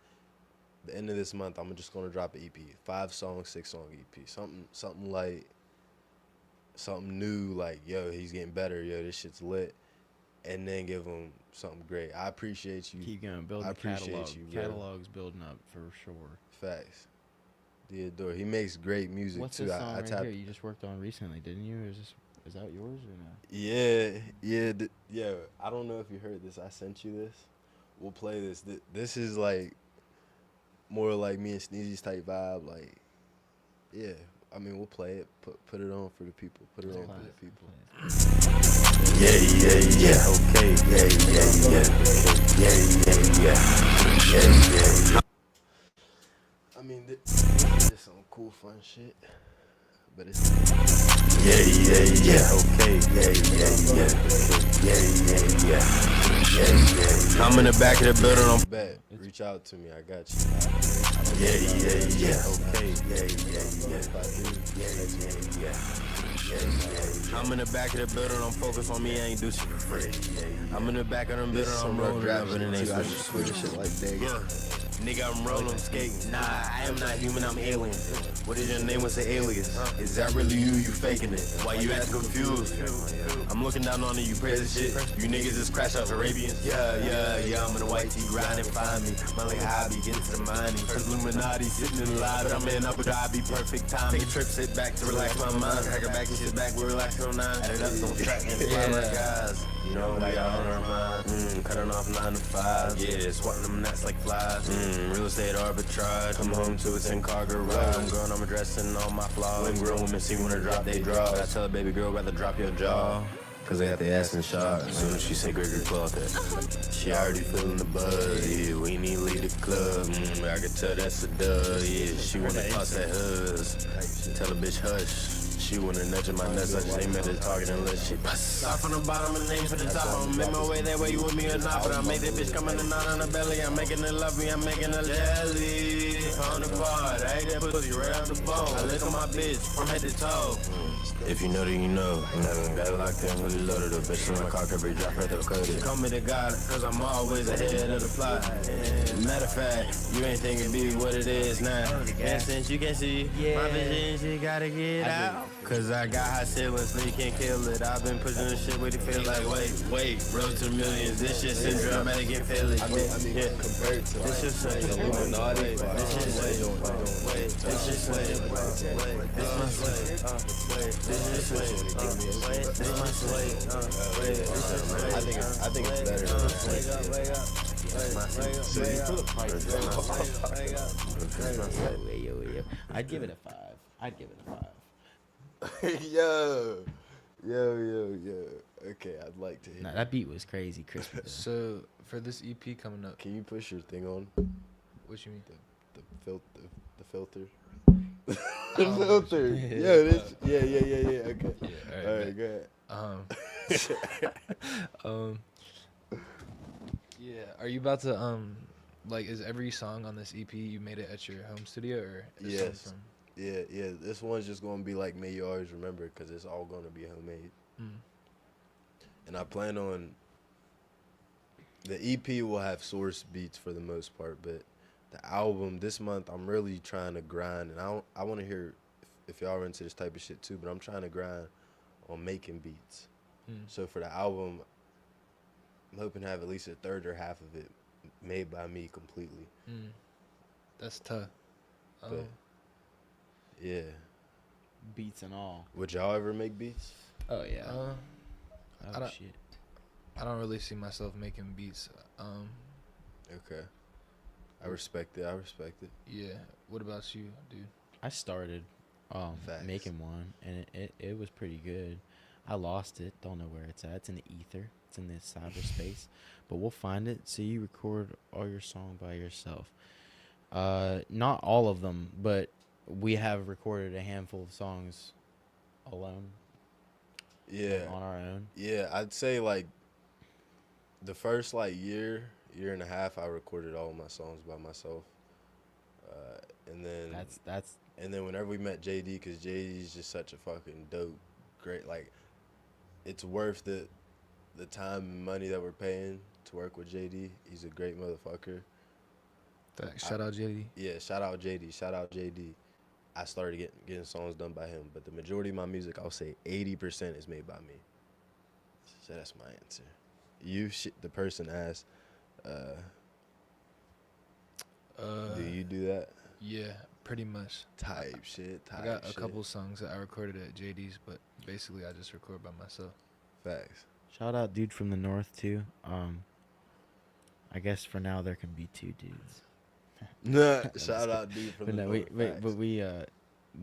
the end of this month I'm just gonna drop an EP, 5 song, 6 song EP, something like something new. Like, yo, he's getting better. Yo, this shit's lit, and then give him something great. I appreciate you. Keep going, building I the appreciate catalog. you, bro. Catalog's building up for sure. Facts. Theodore, he makes great music What's too. this song I right tap. here you just worked on recently, didn't you? Is that yours or no? Yeah. I don't know if you heard this. I sent you this. We'll play this. This is like more like me and Sneezy's type vibe. Like, yeah. I mean, we'll play it. Put it on for the people. Put it on for the people. Yeah. Okay. Yeah. I mean, this some cool, fun shit. But it's yeah. Okay. Yeah. I'm in the back of the building. I'm bet. Reach out to me. I got you. Yeah. Okay. Yeah. I'm in the back of the building. I'm focused on me. I ain't do shit for free. I'm in the back of the building. I'm rolling driving and ain't switching shit like that. Yeah. Nigga, I'm rolling, skating. Nah, I am not human, I'm alien. What is your name? What's the alias? Is that really you? You faking it? Why you acting confused? I'm looking down on you, crazy shit. You niggas is crash out Arabians. Yeah. I'm in a white tee, grinding, find me. My like hobby, getting to the mining. First Illuminati, sitting in the lobby. I'm in Abu Dhabi, perfect time. Take a trip, sit back to relax my mind. Hack it back and shit back, we're relaxing on 9. Add it up, don't track and find my guys. You know, we all on our mind. Cutting off 9 to 5. Yeah, swatting them nuts like flies. Real estate arbitrage. Come home to a 10-car garage. I'm grown, I'm addressing all my flaws. When grown women see when I drop, they draw. I tell a baby girl, rather drop your jaw. Cause they got their ass in shot. As soon as she say Gregory cloth it. She already feeling the buzz. Yeah, we need to leave the club. I can tell that's a dub. Yeah, she wanna toss that huzz. Tell a bitch hush. She wanna nudge in my nuts, I just ain't met her target unless she bust. Start from the bottom and aim for the top. I'ma make my way that way, you with me or not. But I make that bitch coming and out on the belly. I'm making her love me, I'm making her jelly. On the part, I ate that pussy right off the bone. I lick on my bitch from head to toe. If you know, then you know. Got it locked in, really loaded up. Bitch in my car, every drop right there, cut it. Call me the god, cause I'm always ahead of the plot. Matter of fact, you ain't thinking be what it is now. And since you can see my vision, she gotta get out. Cause I got high ceilings, so you can't kill it. I've been pushing this shit where you feel like, wait, road to the millions. This shit syndrome, better get feel it. I mean, yeah. Compared to this shit say, Illuminati, this shit say, this shit say, this my slave, this shit say, this my slave, I think it's better than slave. Yo. I'd give it a 5. Yo. Okay, I'd like to hear. Nah, that beat was crazy, crispy. So for this EP coming up, Can you push your thing on? what you mean? The filter. The Oh, filter. Yeah, okay. Yeah, All right, go ahead. Yeah. Are you about to like, is every song on this EP you made it at your home studio or? is some Yes. from- Yeah. This one's just gonna be like May You Always Remember, because it's all gonna be homemade. And I plan on the EP will have source beats for the most part, but the album this month I'm really trying to grind, and I want to hear if y'all are into this type of shit too. But I'm trying to grind on making beats. So for the album, I'm hoping to have at least a third or half of it made by me completely. That's tough. But yeah, Beats and all. would y'all ever make beats? Oh yeah. I Oh don't- shit. I don't really see myself making beats. Okay, I respect it. Yeah. What about you, dude? I started Facts. making one, and it was pretty good. I lost it. Don't know where it's at. It's in the ether. It's in this cyberspace. But we'll find it. So you record all your song by yourself. Not all of them, but we have recorded a handful of songs alone. Yeah. On our own. Yeah, I'd say like the first like year and a half, I recorded all of my songs by myself. And then That's and then whenever we met JD, because JD is just such a fucking dope, great, like, it's worth the time and money that we're paying to work with JD. He's a great motherfucker. Shout out JD. Yeah, shout out JD. Shout out JD. I started getting songs done by him, but the majority of my music, I'll say 80% is made by me. So that's my answer. The person asked, do you do that? Yeah, pretty much. Type shit. I got a couple songs that I recorded at JD's, but basically I just record by myself. Facts. shout out dude from the north too. I guess for now there can be two dudes. Nah, shout out dude from But the no, north. Facts.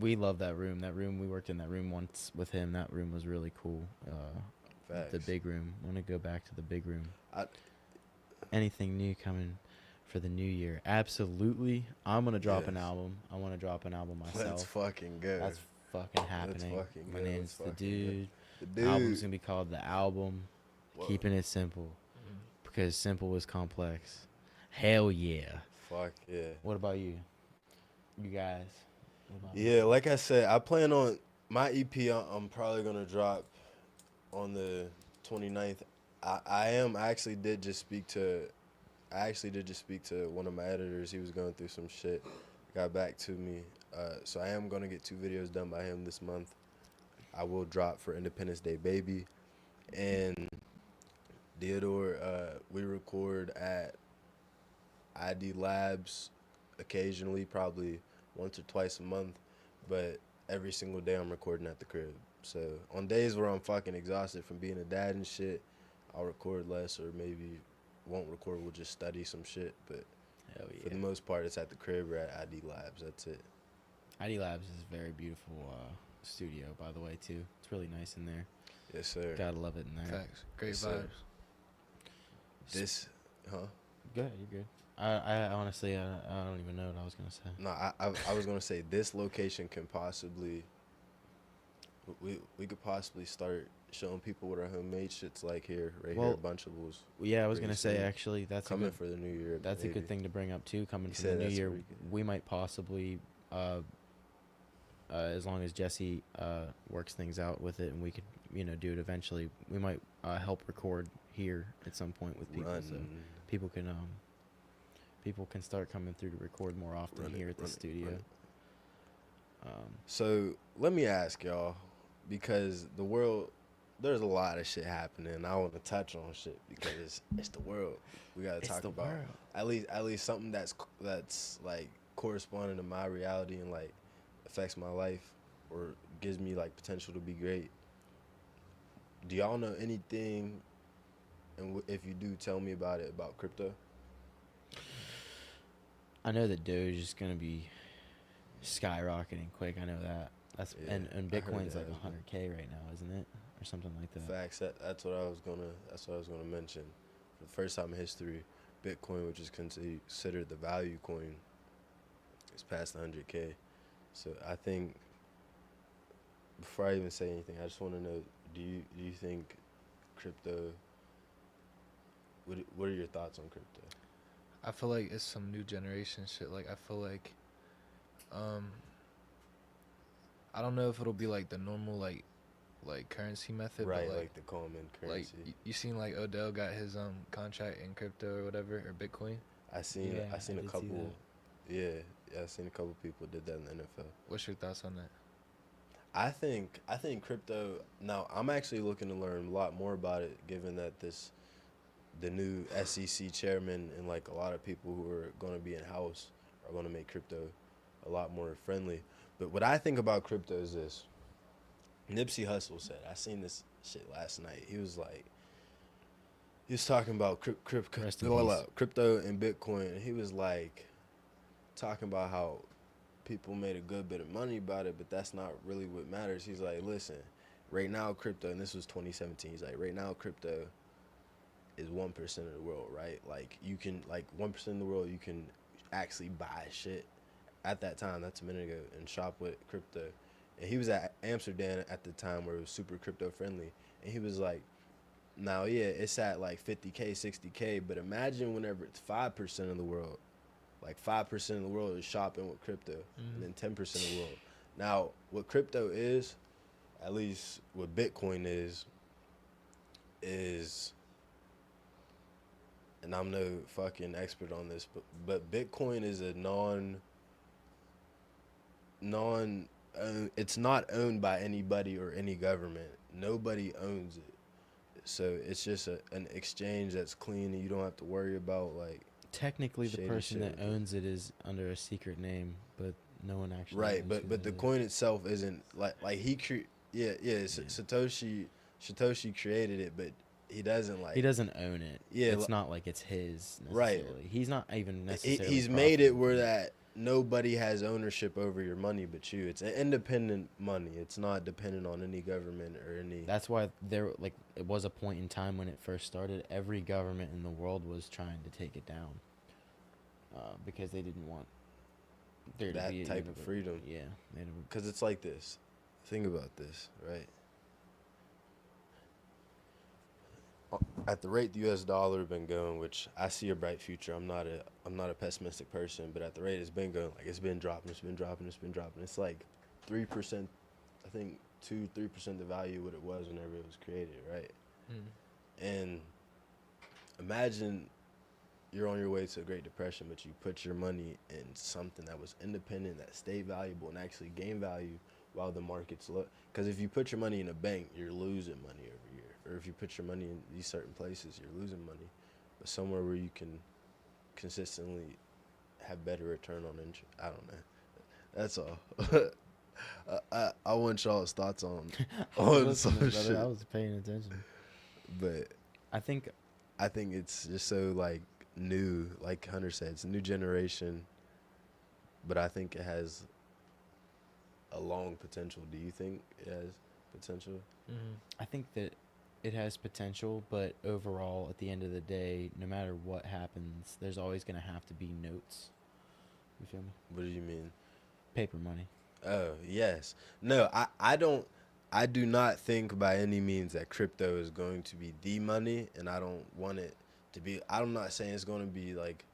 we love that room. That room, we worked in that room once with him. That room was really cool. Facts. The big room. Want to go back to the big room. I- Anything new coming for the new year? Absolutely. I'm gonna drop an Yes. album. I want to drop an album myself. Let's fucking go. That's fucking happening. fucking My go. name's Let's the fucking go. dude. The The album's dude. gonna be called The Album. Whoa. Keeping it simple because simple is complex. Hell yeah. Fuck yeah. What about you? You guys? What about Yeah, like I said, I plan on my EP. I'm probably gonna drop on the 29th. I actually did just speak to one of my editors. He was going through some shit. Got back to me. So I am gonna get 2 videos done by him this month. I will drop for Independence Day, baby. And Theodore, we record at ID Labs occasionally, probably once or twice a month, but every single day I'm recording at the crib. So on days where I'm fucking exhausted from being a dad and shit, I'll record less, or maybe won't record, we'll just study some shit. But Hell for the yeah. most part, it's at the crib or at ID Labs. That's it. ID Labs is a very beautiful studio, by the way, too. It's really nice in there. Yes, sir. Gotta love it in there. Facts. Great Yes, sir. vibes. This, huh? Good, you're good. I honestly, I don't even know what I was gonna say. No, I was gonna say this location can possibly, we could possibly start showing people what our homemade shit's like here, right Well, here at Bunchables. Yeah, I was Pretty gonna say soon. actually that's Coming a good, for the new year. that's a maybe. good thing to bring up too. Coming You from the said new that's year, pretty good. we might possibly, as long as Jesse works things out with it, and we could do it eventually. We might help record here at some point with people, so Run. people can start coming through to record more often Run it, here at the run it, studio. run it. So let me ask y'all, because the world, there's a lot of shit happening. I want to touch on shit because it's the world. We gotta It's talk the about world. at least something that's like corresponding to my reality and like affects my life or gives me like potential to be great. Do y'all know anything? And if you do, tell me about it, about crypto. I know that Doge is gonna be skyrocketing quick. I know that. That's Yeah, and I heard Bitcoin's that like as well. 100K right now, isn't it, or something like that? Facts. That's what I was gonna mention. For the first time in history, Bitcoin, which is considered the value coin, is past 100K. So I think before I even say anything, I just want to know: do you think crypto? What are your thoughts on crypto? I feel like it's some new generation shit. Like I feel like, I don't know if it'll be like the normal like currency method, Right, but like the common like currency. you seen like Odell got his contract in crypto or whatever, or Bitcoin. I seen Yeah, a I did see couple. Yeah, I seen a couple people did that in the NFL. What's your thoughts on that? I think crypto. Now I'm actually looking to learn a lot more about it, given that the new SEC chairman and like a lot of people who are going to be in house are going to make crypto a lot more friendly. But what I think about crypto is this: Nipsey Hussle said, I seen this shit last night. He was talking about Rest in peace. crypto and Bitcoin, and he was like talking about how people made a good bit of money about it, but that's not really what matters. He's like, listen, right now crypto, and this was 2017. He's like, right now crypto is 1% of the world, right? Like you can 1% of the world you can actually buy shit at that time. That's a minute ago, and shop with crypto. And he was at Amsterdam at the time where it was super crypto friendly, and he was like, now yeah, it's at like 50K, 60K, but imagine whenever it's 5% of the world like 5% of the world is shopping with crypto, and then 10% of the world. Now, what crypto is, at least what Bitcoin is, and I'm no fucking expert on this, but Bitcoin is a it's not owned by anybody or any government. Nobody owns it. So it's just an exchange that's clean, and you don't have to worry about like Technically, the shady person shit. that owns it is under a secret name, but no one actually right. knows who But the that is. coin itself isn't like he Satoshi created it, but he doesn't like He doesn't own it. Yeah, It's not like it's his Right. necessarily. He's not even necessarily. he's made it profiting where from that nobody has ownership over your money but you. It's an independent money. It's not dependent on any government or any. That's why there, like, it was a point in time when it first started. Every government in the world was trying to take it down, because they didn't want there That to be type of freedom. Yeah, they don't- Because it's like this. Think about this, right? At the rate the U.S. dollar been going, which I see a bright future. I'm not a pessimistic person, but at the rate it's been going, like it's been dropping. It's like 3%. I think 2-3% the value of what it was whenever it was created, right? And imagine you're on your way to a Great Depression, but you put your money in something that was independent, that stayed valuable, and actually gained value while the market's low. Because if you put your money in a bank, you're losing money every year. Or if you put your money in these certain places, you're losing money. But somewhere where you can consistently have better return on interest. I don't know. That's all. I want y'all's thoughts on some shit. I was paying attention. But I think it's just so like new, like Hunter said, it's a new generation, but I think it has a long potential. Do you think it has potential? I think that it has potential, but overall, at the end of the day, no matter what happens, there's always going to have to be notes. You feel me? What do you mean? Paper money. Oh, yes. No, I do not think by any means that crypto is going to be the money, and I don't want it to be. I'm not saying it's going to be like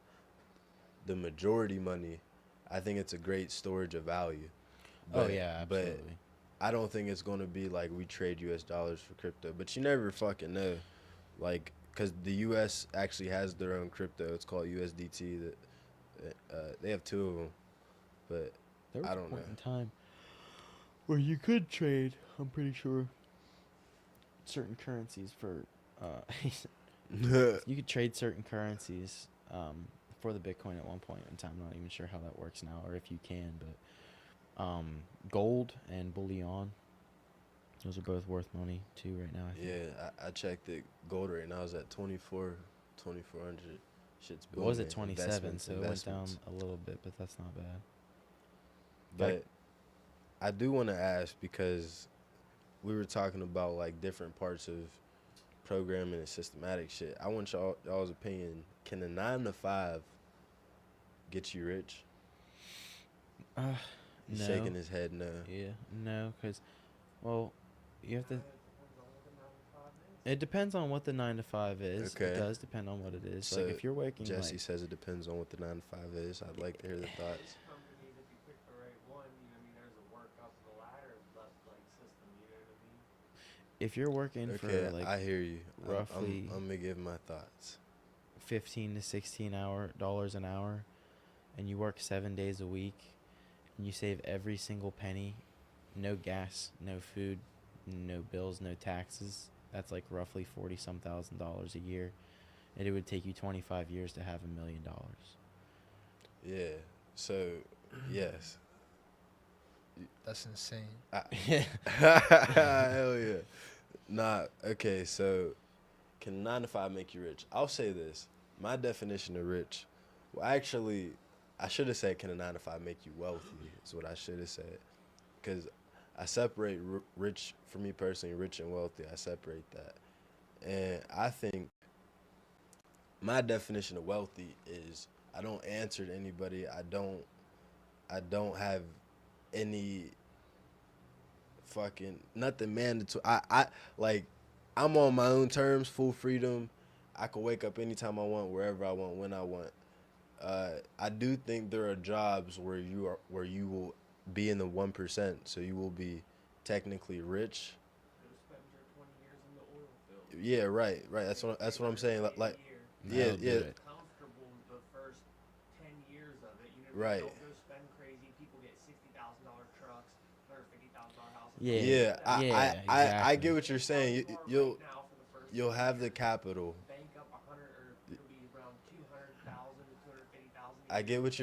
the majority money. I think it's a great storage of value. Oh yeah, absolutely. But I don't think it's going to be like we trade US dollars for crypto. But you never fucking know. Like, because the US actually has their own crypto. It's called USDT. They have two of them. But There was I a don't point know. in time where you could trade, I'm pretty sure, certain currencies for you could trade certain currencies for the Bitcoin at one point in time. I'm not even sure how that works now, or if you can, but gold and bullion, those are both worth money too right now, I think. Yeah, I checked it. Gold right now is at 2400. Shit's It was at booming. 27, so it went down Investments. a little bit, but that's not bad. But I do want to ask, because we were talking about like different parts of programming and systematic shit. I want y'all's opinion. Can a 9 to 5 get you rich? He's No. shaking his head no. Yeah, no, because, well, you have to. It depends on what the 9 to 5 is. Okay. It does depend on what it is. So like if you're working, Jesse like, says it depends on what the 9 to 5 is. I'd like to hear the thoughts. Companies, if you pick the right one, you know what I mean, there's a work up the ladder, less like system, you know what I mean? if you're working Okay, for like I hear you. roughly I'm gonna give my thoughts. 15 to 16 dollars an hour, and you work 7 days a week, and you save every single penny, no gas, no food, no bills, no taxes, that's like roughly $40-some thousand a year, and it would take you 25 years to have $1 million. Yeah. So, yes. That's insane. Hell yeah. Nah, okay, so can 9 to 5 make you rich? I'll say this. My definition of rich, well, actually, I should have said, can a 9 to 5 make you wealthy? Is what I should have said. Because I separate rich, for me personally, rich and wealthy. I separate that. And I think my definition of wealthy is I don't answer to anybody. I don't have any fucking nothing mandatory. I like I'm on my own terms, full freedom. I can wake up anytime I want, wherever I want, when I want. I do think there are jobs where you will be in the 1%, so you will be technically rich. Go spend your 20 years in the oil field. Yeah, right. That's what I'm saying. Like yeah, That'll do yeah, it. Comfortable the first 10 years of it. You know, Right. don't go spend crazy. People get $60,000 trucks, $150,000 houses. Yeah. yeah. Yeah, I exactly. get what you're saying. How you are You'll right now for the first you'll 10 have the years, capital. bank up 100, or it'll be around 200,000 to 250,000. I get what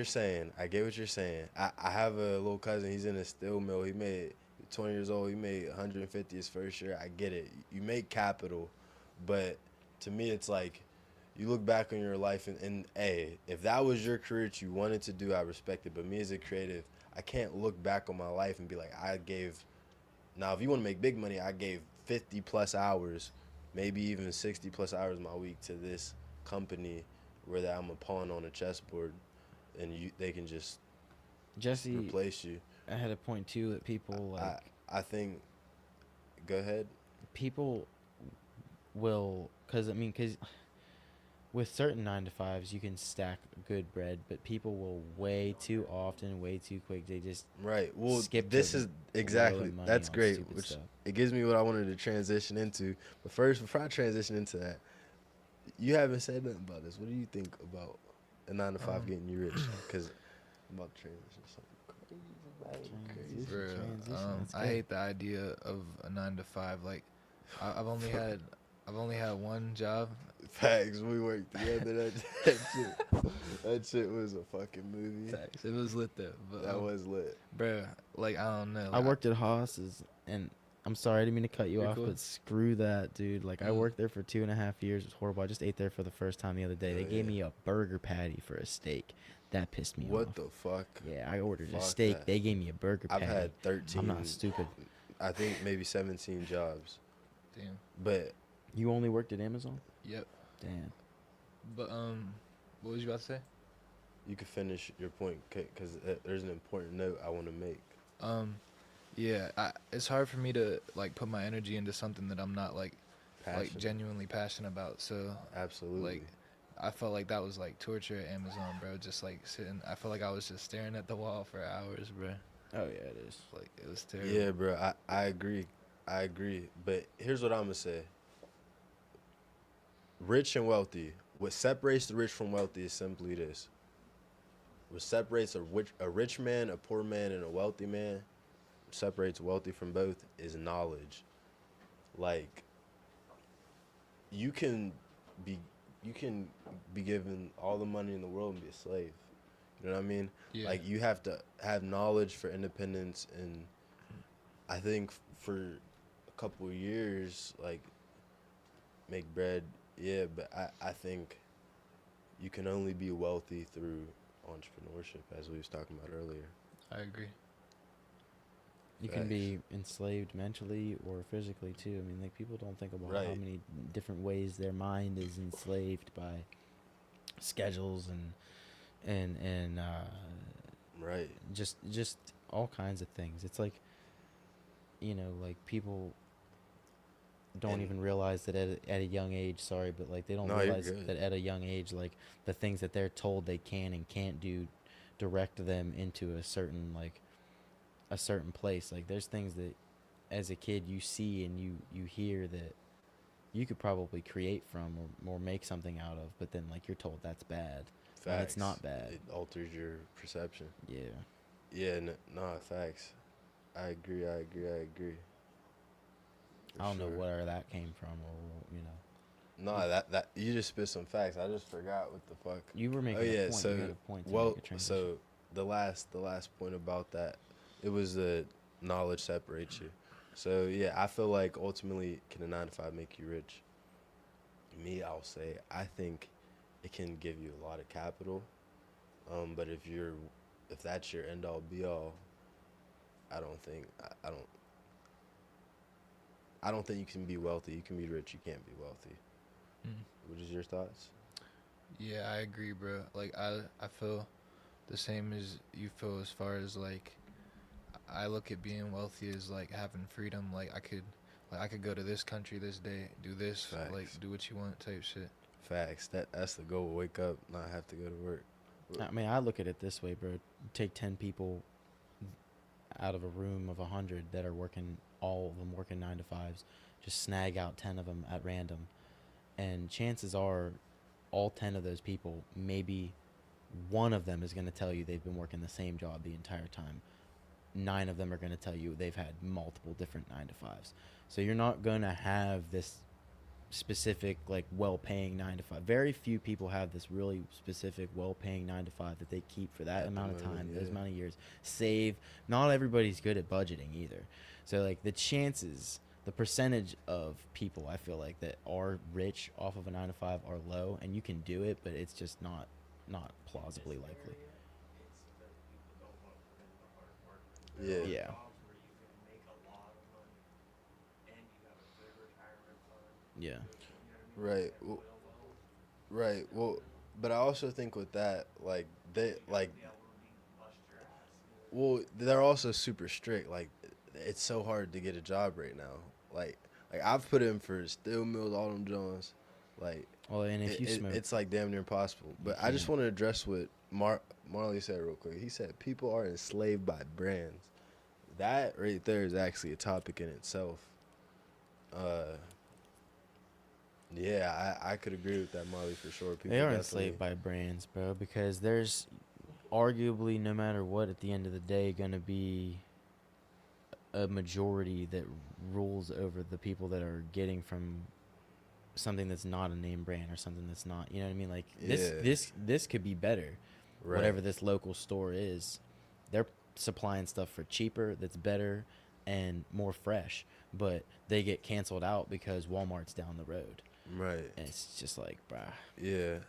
you're saying. I have a little cousin. He's in a steel mill. He made 20 years old. He made 150 his first year. I get it. You make capital, but to me, it's like you look back on your life and hey, if that was your career that you wanted to do, I respect it. But me as a creative, I can't look back on my life and be like, I gave. Now, if you want to make big money, I gave 50 plus hours, maybe even 60 plus hours my week to this company where that I'm a pawn on a chessboard, and they can just Jesse, replace you. I had a point too that people like I think. Go ahead. people will, because with certain 9 to 5s you can stack good bread, but people will way too often, way too quick. They just Right. Well, skip. this to is the exactly. blowing money That's on great. stupid Which stuff. it gives me what I wanted to transition into. But first, before I transition into that, you haven't said nothing about this. What do you think about a 9 to 5 getting you rich? Because I'm about to transition something crazy. Transition. Bro, That's I good. hate the idea of a 9 to 5. Like, I've only had one job. Facts. We worked together. That shit was a fucking movie. Facts. It was lit though. But, That was lit. bro. Like, I don't know. I Like, worked at Haas's, and I'm sorry, I didn't mean to cut you You're off, cool. but screw that, dude. Like, I Mm. worked there for 2.5 years. It was horrible. I just ate there for the first time the other day. Oh, They gave yeah. me a burger patty for a steak. That pissed me What off. the fuck? Yeah, I ordered a Fuck steak. that. They gave me a burger I've patty. had 13. I'm not stupid. I think maybe 17 jobs. Damn. But You only worked at Amazon? Yep. Damn. But what was you about to say? you could finish your point because there's an important note I want to make. Yeah. It's hard for me to like put my energy into something that I'm not like Passion. genuinely passionate about. So Absolutely. like, I felt like that was like torture at Amazon, bro. Just like sitting. I felt like I was just staring at the wall for hours, bro. Oh, yeah, it is. Like, it was terrible. Yeah, bro. I agree. But here's what I'm gonna say. Rich and wealthy. What separates the rich from wealthy is simply this. What separates a rich man, a poor man, and a wealthy man, separates wealthy from both, is knowledge. Like, you can be given all the money in the world and be a slave. You know what I mean? Yeah. Like, you have to have knowledge for independence, and I think for a couple of years, like, make bread, yeah, but I think you can only be wealthy through entrepreneurship, as we was talking about earlier. I agree. You can be enslaved mentally or physically, too. I mean, like, people don't think about how Right. many different ways their mind is enslaved by schedules and Right. just all kinds of things. It's like, like, people don't And- even realize that at a young age, sorry, but like they don't No, you're realize good. that at a young age, like the things that they're told they can and can't do direct them into a certain place. Like, there's things that as a kid you see and you hear that you could probably create from or make something out of, but then like you're told that's bad. Facts. And it's not bad. It alters your perception. Yeah. Yeah, no, facts. I agree. For I don't know sure. where that came from, or No, that you just spit some facts. I just forgot what the fuck. you were making Oh yeah, a point. so You had a point to well, make a transition. so the last point about that, it was the knowledge separates you. So yeah, I feel like ultimately, can a 9 to 5 make you rich? Me, I'll say I think it can give you a lot of capital, but if that's your end all be all, I don't think you can be wealthy. You can be rich. You can't be wealthy. Mm. What is your thoughts? Yeah, I agree, bro. Like, I feel the same as you feel as far as like I look at being wealthy as like having freedom. Like, I could go to this country this day, do this, like Facts. do what you want type shit. Facts. That's the goal. Wake up, not have to go to work. I mean, I look at it this way, bro. Take 10 people out of a room of 100 that are working, all of them working 9 to 5s. Just snag out 10 of them at random. And chances are, all 10 of those people, maybe one of them is going to tell you they've been working the same job the entire time. 9 of them are going to tell you they've had multiple different 9 to 5s. So you're not going to have this specific, like, well-paying 9 to 5. Very few people have this really specific well-paying 9 to 5 that they keep for that amount of time, those amount of years. Save. Not everybody's good at budgeting either. So, like, the chances, the percentage of people, I feel like, that are rich off of a 9 to 5 are low, and you can do it, but it's just not plausibly likely. Yeah. Yeah. Jobs where you can make a lot of money and you have a good retirement fund. Yeah. You know what I mean? Right. And Well, well, right. Well, but I also think with that, like they like, be able to bust your ass. You know? well, they're also super strict. Like, it's so hard to get a job right now. Like I've put in for steel mills, all them Jones. Like, Well, and if you smoke, it's like damn near impossible. But I just can't. want to address what Marley said real quick. He said people are enslaved by brands. That right there is actually a topic in itself. Yeah, I could agree with that, Marley, for sure. People they are definitely- enslaved by brands, bro, because there's arguably, no matter what, at the end of the day, going to be a majority that rules over the people that are getting from something that's not a name brand or something that's not, you know what I mean? Like, Yeah. this could be better. Right. Whatever this local store is, they're supplying stuff for cheaper, that's better and more fresh, but they get canceled out because Walmart's down the road. Right. And it's just like, bruh. Yeah.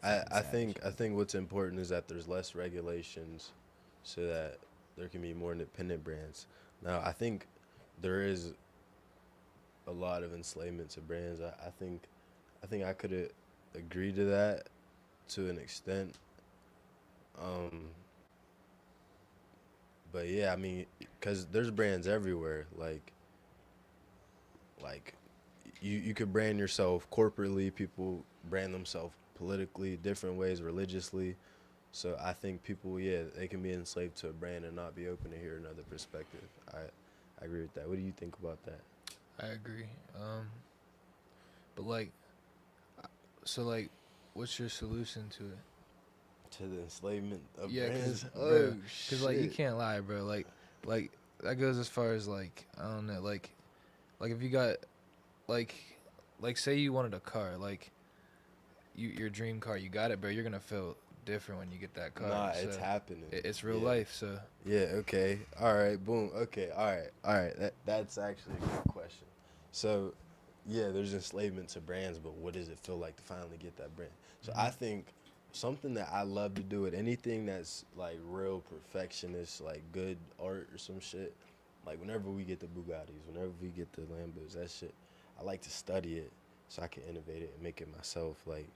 Fucking I think what's important is that there's less regulations so that there can be more independent brands. Now, I think there is a lot of enslavement to brands. I think I could agree to that to an extent. But yeah, I mean, cuz there's brands everywhere, like you could brand yourself corporately, people brand themselves politically, different ways, religiously. So I think people, yeah, they can be enslaved to a brand and not be open to hear another perspective. I agree with that. What do you think about that? I agree. But like, so like, what's your solution to it? To the enslavement of Yeah, brands? Cause like you can't lie, bro. Like that goes as far as like I don't know, like if you got like say you wanted a car, like your dream car, you got it, bro. You're gonna feel different when you get that car. Nah, so it's happening. It's real Yeah. life. So Yeah, okay. All right, boom. Okay, all right. That's actually a good question. So, yeah, there's enslavement to brands, but what does it feel like to finally get that brand? So I think something that I love to do with anything that's like real perfectionist, like good art or some shit, like whenever we get the Bugattis, whenever we get the Lambos, that shit, I like to study it so I can innovate it and make it myself. Like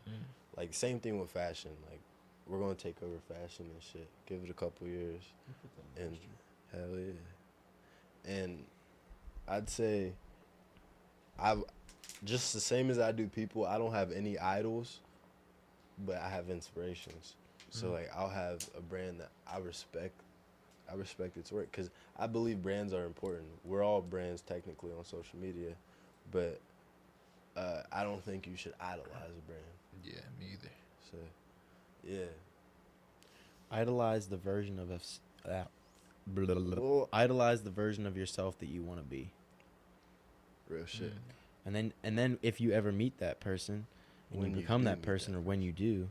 same thing with fashion. Like, we're gonna take over fashion and shit. Give it a couple years, and hell yeah. And I'd say I just the same as I do people. I don't have any idols, but I have inspirations. So like I'll have a brand that I respect. I respect its work because I believe brands are important. We're all brands technically on social media, but I don't think you should idolize a brand. yeah, me either. So yeah. Idolize the version of Well, idolize the version of yourself that you want to be. real shit. And then if you ever meet that person and When you you become do that meet person, that or when you do,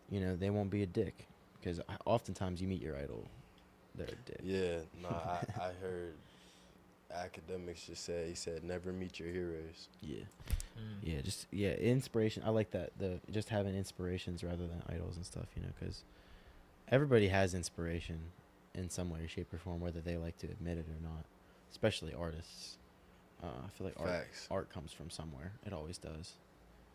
you know, they won't be a dick, because oftentimes you meet your idol, they're a dick. Yeah, nah, I heard academics just say, he said, never meet your heroes. Yeah. Yeah, inspiration. I like that, the just having inspirations rather than idols and stuff, you know, because everybody has inspiration in some way, shape, or form, whether they like to admit it or not, especially artists. I feel like Facts. art comes from somewhere. It always does.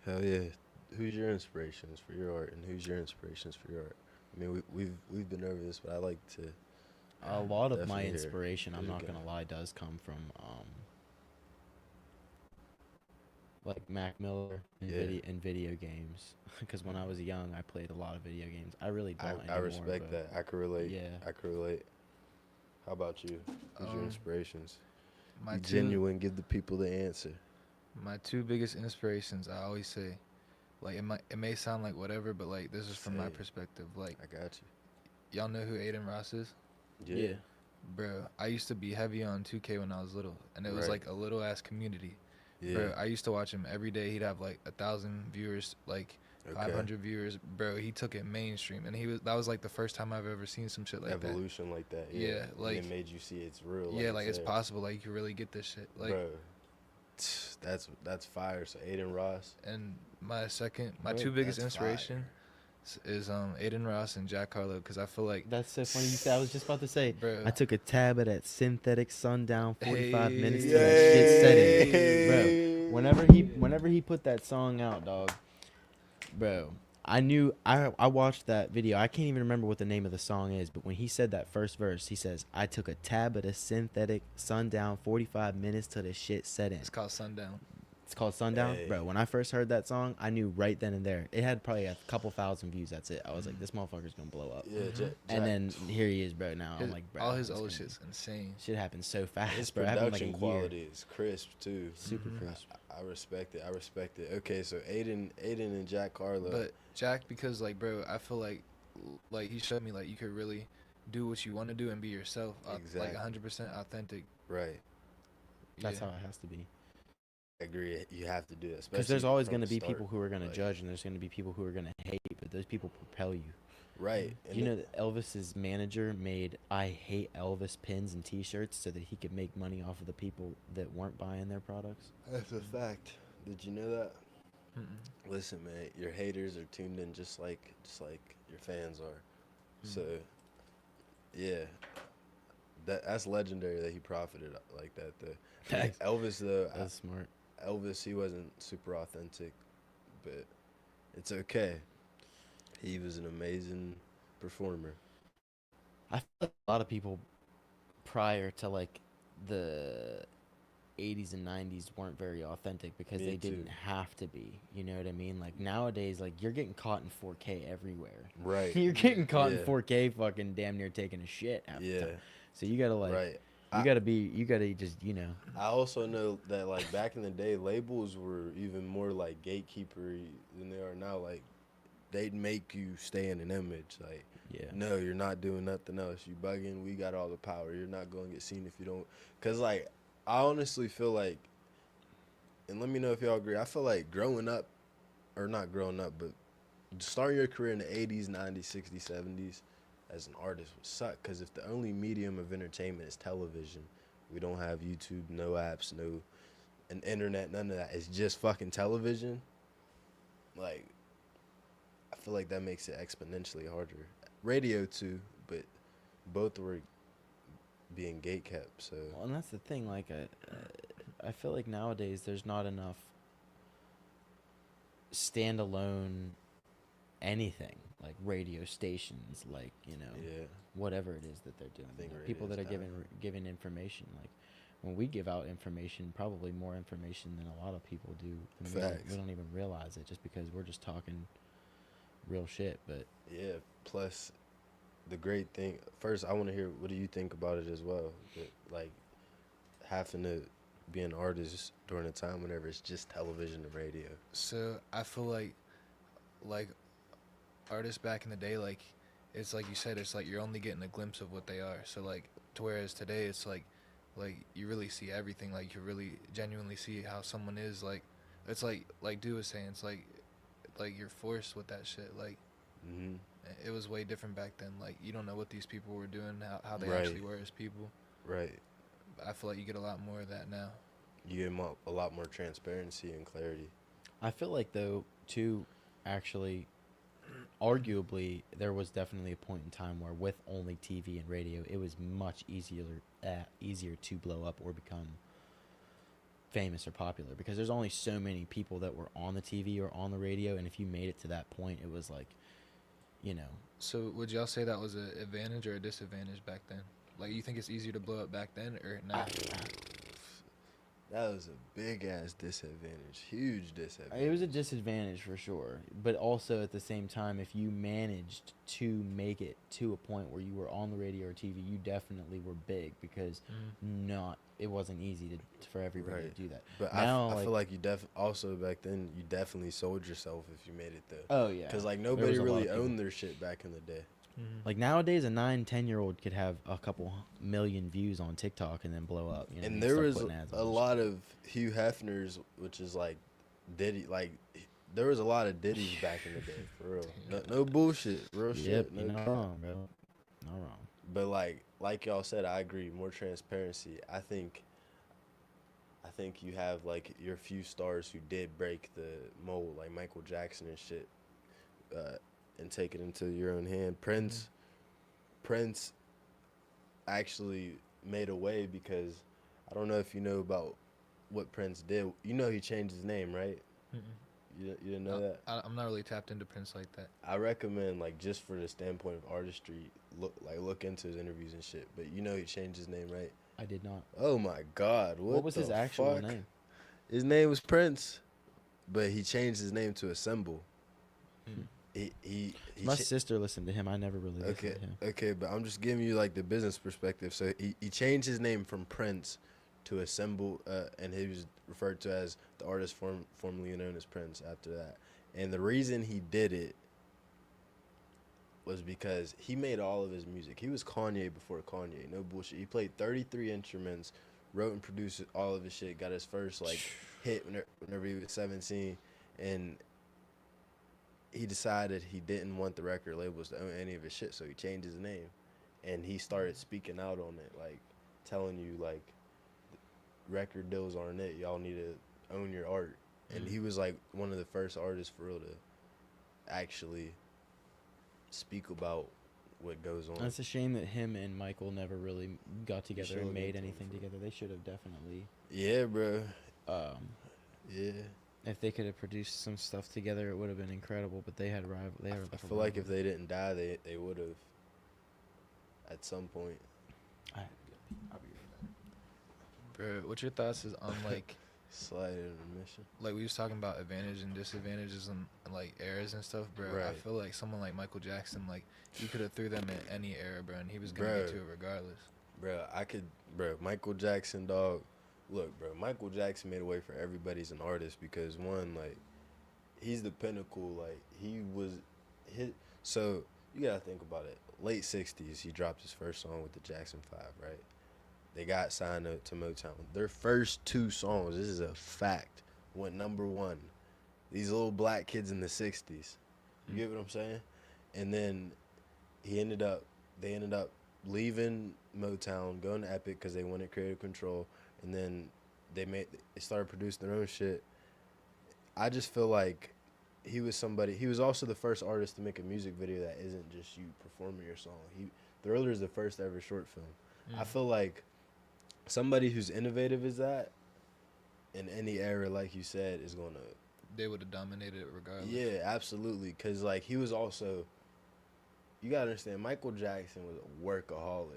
Hell yeah. Who's your inspirations for your art, and who's your inspirations for your art? I mean, we've been over this, but I like to. A lot of my Definitely hear inspiration, I'm it not again. gonna lie, does come from like Mac Miller in, Yeah. video games. Because when I was young, I played a lot of video games. I really don't I anymore. respect but that. I can relate. Yeah. I can relate. How about you? Who's your inspirations? My Be two, genuine. Give the people the answer. my two biggest inspirations, I always say, like it may sound like whatever, but like this is from my Say it. perspective. Like I got y'all know who Aiden Ross is? you. Yeah. Bro, I used to be heavy on 2K when I was little, and it was Right. like a little ass community. Yeah. Bro, I used to watch him every day. He'd have like 1,000 viewers, like Okay. 500 viewers. Bro, he took it mainstream, and that was like the first time I've ever seen some shit like Evolution like that. Yeah, Yeah. like- it made you see it's real. that. Yeah, like it's there. possible. Like you could really get this shit. Like, Bro, that's fire. So Aiden Ross. and my Bro, two biggest that's inspiration is Aiden Ross and Jack Harlow, because I feel like, That's so funny you said. I was just about to say. bro, I took a tab of that synthetic sundown 45 minutes till Hey. that shit set in. Bro, whenever he put that song out, dog, bro, I knew I watched that video. I can't even remember what the name of the song is, but when he said that first verse, he says, I took a tab of the synthetic sundown 45 minutes till the shit set in. it's called Sundown. It's called Sundown. Hey. Bro, when I first heard that song, I knew right then and there. It had probably a couple thousand views. That's it. I was like, this motherfucker's gonna blow up. Yeah. Mhm. Jack, And then here he is, bro. Now His- I'm like, bro, all his it's old gonna- shit's insane. Shit happened so fast, his bro. It happened production like a year. quality is crisp too. Super Mhm. crisp. I respect it. I respect it. Okay, so Aiden and Jack Harlow. But Jack, because like, bro, I feel like he showed me like you could really do what you want to do and be yourself, like Exactly. 100% authentic. right. That's Yeah. how it has to be. I agree. You have to do it. Because there's always going going to be people who are going to like- judge, and there's going to be people who are going to hate, but those people propel you. Right. Do you know that Elvis's manager made "I hate Elvis" pins and T-shirts so that he could make money off of the people that weren't buying their products? that's a fact. Did you know that? Mm-mm. Listen, man, your haters are tuned in just like your fans are. So, yeah, that's legendary that he profited like that. Thanks. Elvis though, That's smart. Elvis, he wasn't super authentic, but it's okay. He was an amazing performer. I feel like a lot of people prior to like the 80s and 90s weren't very authentic because Me they too. didn't have to be. You know what I mean? Like nowadays, like you're getting caught in 4K everywhere. Right. You're getting caught in Yeah. 4K, fucking damn near taking a shit half the Yeah. time. So you gotta like, Right. you gotta just, you know. I also know that like back in the day, labels were even more like gatekeepery than they are now. Like they'd make you stay in an image. Like, Yeah. no, you're not doing nothing else. You bugging. We got all the power. You're not going to get seen if you don't. Cause like I honestly feel like, and let me know if y'all agree. I feel like growing up, or not growing up, but starting your career in the 80s, 90s, 60s, 70s as an artist would suck. Because if the only medium of entertainment is television, we don't have YouTube, no apps, no an internet, none of that. It's just fucking television. Like, I feel like that makes it exponentially harder. Radio too, but both were being gate kept. So Well, and that's the thing. Like, I feel like nowadays there's not enough standalone anything like radio stations, like yeah, whatever it is that they're doing. think People that are radio's giving information. Like when we give out information, probably more information than a lot of people do. And Facts. we don't even realize it just because we're just talking real shit. But yeah. Plus, the great thing. First, I want to hear what do you think about it as well. That, like having to be an artist during a time whenever it's just television and radio. So I feel like artists back in the day, like it's like you said, it's like you're only getting a glimpse of what they are. So like, to whereas today it's like you really see everything. Like you really genuinely see how someone is. Like it's like Dude was saying, it's like you're forced with that shit. Like Mm-hmm. it was way different back then. Like you don't know what these people were doing, how they Right. actually were as people. Right. I feel like you get a lot more of that now. You get a lot more transparency and clarity. I feel like though too, actually, arguably there was definitely a point in time where with only TV and radio, it was much easier to blow up or become famous or popular because there's only so many people that were on the TV or on the radio, and if you made it to that point, it was like, So would y'all say that was an advantage or a disadvantage back then? Like you think it's easier to blow up back then or not? That was a big ass disadvantage, huge disadvantage. It was a disadvantage for sure, but also at the same time, if you managed to make it to a point where you were on the radio or TV, you definitely were big because it wasn't easy for everybody Right. to do that. But Now, I feel like you also back then you definitely sold yourself if you made it though. oh yeah, Because like There nobody was a lot really of people. owned their shit back in the day. Like nowadays, a 9-10-year-old could have a couple million views on TikTok and then blow up. You know, And and there start was putting ads on a and lot of Hugh Hefners, which is like Diddy. Like there was a lot of Diddy's back in the day, for real. No bullshit, real shit. shit. Yep, No you're not cap. wrong, bro. Not wrong. But like y'all said, I agree. More transparency. I think you have like your few stars who did break the mold, like Michael Jackson and shit, and take it into your own hand. Prince actually made a way because I don't know if you know about what Prince did. You know he changed his name, right? You didn't know that? I'm not really tapped into Prince like that. I recommend like just for the standpoint of artistry, look into his interviews and shit. But you know he changed his name, right? I did not. Oh my God! What was his the actual fuck? name? His name was Prince, but he changed his name to a symbol. Hmm. He My sister listened to him. I never really listened Okay, to him. okay, but I'm just giving you like the business perspective. So he changed his name from Prince to a symbol, and he was referred to as the artist formerly known as Prince after that. And the reason he did it was because he made all of his music. He was Kanye before Kanye, no bullshit. He played 33 instruments, wrote and produced all of his shit, got his first like hit whenever he was 17, and he decided he didn't want the record labels to own any of his shit, so he changed his name, and he started speaking out on it, like telling you like record deals aren't it. Y'all need to own your art, and he was like one of the first artists for real to actually speak about what goes on. It's a shame that him and Michael never really got together should've and made got anything together. together. They should have definitely. Yeah, bro. Yeah. If they could have produced some stuff together, it would have been incredible. But they had rival. They were I like a feel like if rivalry. they didn't die, they would have at some point. I'll be right back. Bro, what's your thoughts is on like Slide intermission. like we was talking about advantage and disadvantages and like eras and stuff, bro. I Right. feel like someone like Michael Jackson, like you could have threw them in any era, bro, and he was gonna Bro. get to it regardless. Bro, Michael Jackson, dog. Look, bro, Michael Jackson made a way for everybody as an artist because one, like, he's the pinnacle. Like, he was hit. So you gotta think about it. Late '60s, he dropped his first song with the Jackson 5, right? They got signed to Motown. Their first two songs, this is a fact, went #1. These little black kids in the '60s. You get what I'm saying? And then they ended up leaving Motown, going to Epic because they wanted creative control, and then they started producing their own shit. I just feel like he was also the first artist to make a music video that isn't just you performing your song. Thriller is the first ever short film. I feel like somebody who's innovative as that in any era, like you said, is gonna. They would have dominated it regardless. Yeah, absolutely. Cause like he was also. You gotta understand, Michael Jackson was a workaholic.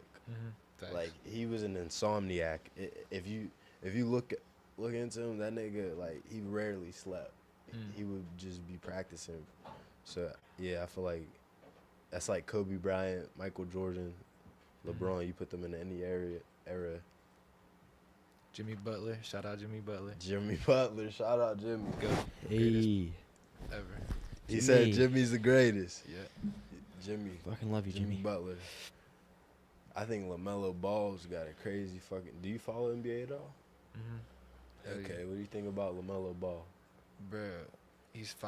Facts. Like he was an insomniac. If you look into him, that nigga like he rarely slept. He would just be practicing. So yeah, I feel like that's like Kobe Bryant, Michael Jordan, LeBron. You put them in any era. Jimmy Butler, shout out Jimmy Butler, Jimmy Butler, shout out Jimmy. go Hey, ever. He said Jimmy. Jimmy's the greatest. Yeah. Jimmy. fucking love you, Jimmy. Butler. I think LaMelo Ball's got a crazy fucking. Do you follow NBA at all? Hell Okay, yeah. what do you think about LaMelo Ball? Bro,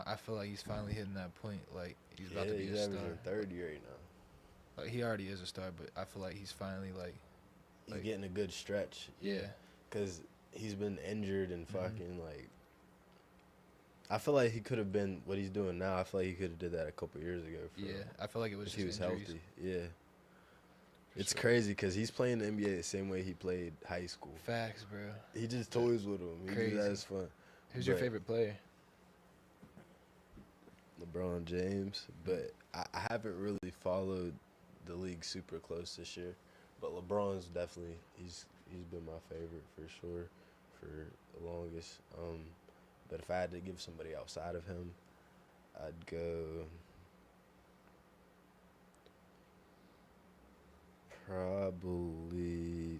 I feel like he's finally hitting that point. Like he's about to be he's a star. averaging 30 right now. Like he already is a star, but I feel like he's finally like He's getting a good stretch. yeah. Because he's been injured and fucking like. I feel like he could have been what he's doing now. I feel like he could have did that a couple years ago. Yeah, I feel like it was if just he was injuries. healthy. Yeah. For It's sure. crazy because he's playing the NBA the same way he played high school. Facts, bro. He just toys with him. He Crazy. just has fun. Who's your But- favorite player? LeBron James, but I haven't really followed the league super close this year. But LeBron's definitely he's been my favorite for sure for the longest. But if I had to give somebody outside of him, I'd go probably.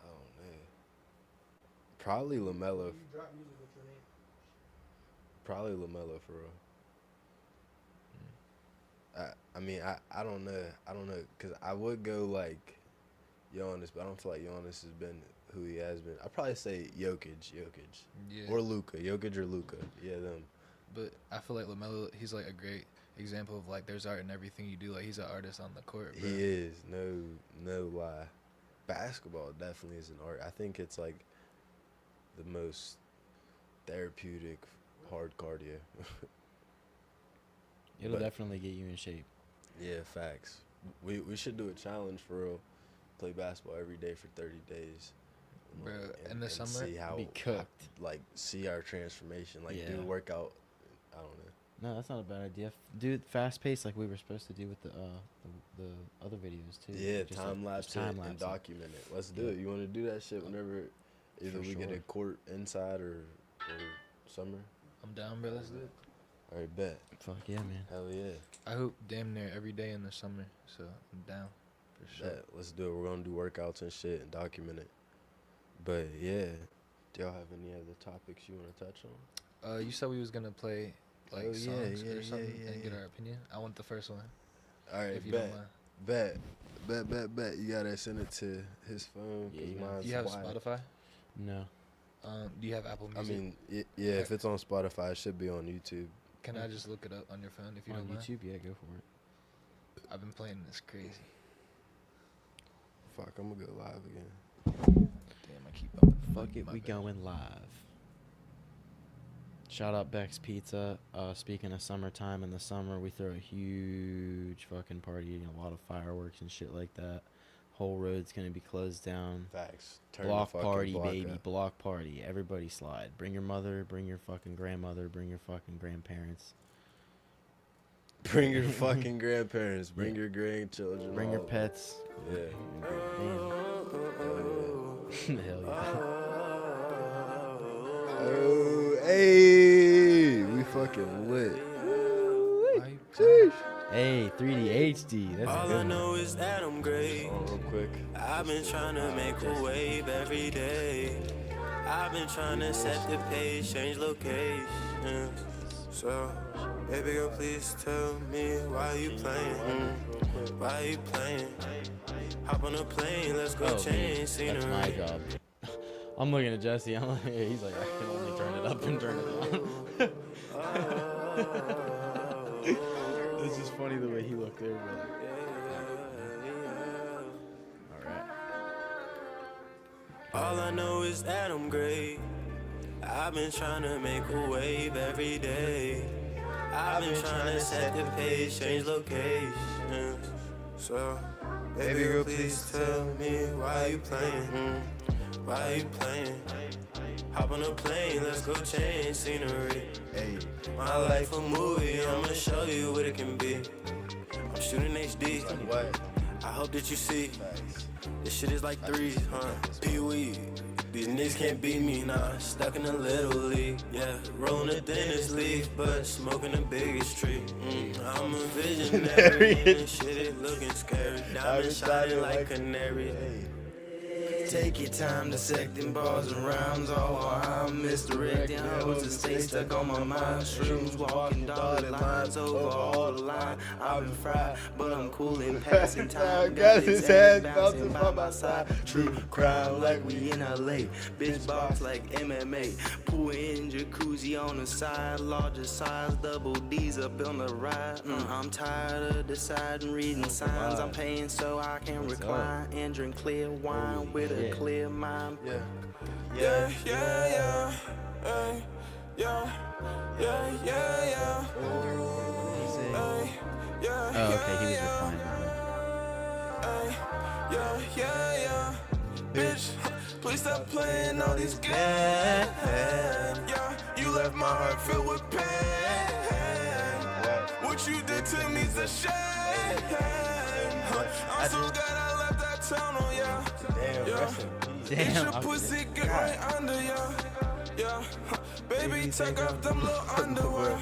I don't know. Probably Lamelo. You drop music with your name. Probably Lamelo for real. I mean, I don't know. I don't know. Because I would go like Giannis, but I don't feel like Giannis has been who he has been. I'd probably say Jokic. Yeah. Or Luka. Jokic or Luka. Yeah, them. But I feel like LaMelo, he's like a great example of like there's art in everything you do. Like he's an artist on the court, bro. He is. No lie. Basketball definitely is an art. I think it's like the most therapeutic hard cardio. It'll But- definitely get you in shape. Yeah, facts. We should do a challenge for real. Play basketball every day for 30 days. Bro, in the summer, see how Be cooked. like see our transformation. Like do Yeah. a workout. I don't know. No, that's not a bad idea. Do it fast paced like we were supposed to do with the other videos too. Yeah, Just time like- lapse just it time and lapse it. document it. Let's do Yeah. it. You want to do that shit whenever either For we get a sure. court inside or summer. I'm down, bro. Let's do it. All right, bet. Fuck yeah, man. Hell yeah. I hope damn near every day in the summer, so I'm down for sure. Bet. Let's do it. We're gonna do workouts and shit and document it. But yeah, do y'all have any other topics you want to touch on? You said we was gonna play like Oh, yeah, songs yeah, or something yeah, and get yeah. our opinion. I want the first one, All right, if you bet. don't mind. Bet. You gotta send it to his phone. Yeah, 'cause you gotta- mine's Do you have wired. Spotify? No. Do you have Apple I Music? mean, yeah, if it's on Spotify, it should be on YouTube. Can I just look it up on your phone if you On don't mind? YouTube, yeah, go for it. I've been playing this crazy. Fuck, I'm gonna go live again. Damn, I keep bumping. Fuck it, My we bad. going live. Shout out Beck's Pizza. Speaking of summertime, in the summer we throw a huge fucking party, a lot of fireworks and shit like that. Whole road's gonna be closed down. Facts. Turn the Block fucking party, block baby. up. Block party. Everybody slide. Bring your mother, bring your fucking grandmother, bring your fucking grandparents. Bring your fucking grandparents. Bring Yeah. your grandchildren. Bring your all- pets. Yeah. Damn. Hell yeah. Oh, hey, we fucking lit. Why you- Hey, 3D HD. That's a All I good know one. is that I'm great. Hold on, real quick. I've been trying to make a wave every day. I've been trying to set the pace, change location. So, baby girl, please tell me why you playing? Why you playing? Hop on a plane, let's go Oh, change me. That's scenery. my job. I'm looking at Jesse. I'm like, he's like, I can only turn it up and turn it down. It's just funny the way he looked over. All right. All I know is that I'm great. I've been trying to make a wave every day. I've been trying to set the pace, change location. So, baby girl, please tell me why you playing? Why you playing? Hop on a plane, let's go change scenery. Hey, My life a movie, I'ma show you what it can be. I'm shooting HD. like what? I hope that you see. Facts. This shit is like threes, huh? Pee-wee. These niggas can't beat me, nah. Stuck in the little league, yeah. Rolling the thinnest leaf, but smoking the biggest tree. I'm a visionary, and this shit is looking scary. Diamonds shining like canaries. Take your time dissecting bars and rounds. All while I'm misdirecting hoes to stay stuck on my mind. Shrooms walking dotted lines over all the line. I've been fried, but I'm cool in passing time. Got his head bouncing by my side. True crime like we in LA. Bitch box like MMA. Pool in jacuzzi on the side. Larger size, double D's up on the ride. I'm tired of deciding, reading signs. I'm paying so I can recline and drink clear wine with a clear mind. Yeah. Yeah, yeah, yeah. Hey, yeah, yeah, yeah, yeah. Hey, yeah, Oh, okay. He was yeah, replying. hey, yeah, yeah, yeah. Bitch, please stop playing all these games. Yeah, you left my heart filled with pain. What you did to me's a shame. I'm so glad I left that town on ya. Damn, Yeah. rest in peace. Get Damn, your okay. pussy get right under ya. Yeah. Baby, take off them little underwear.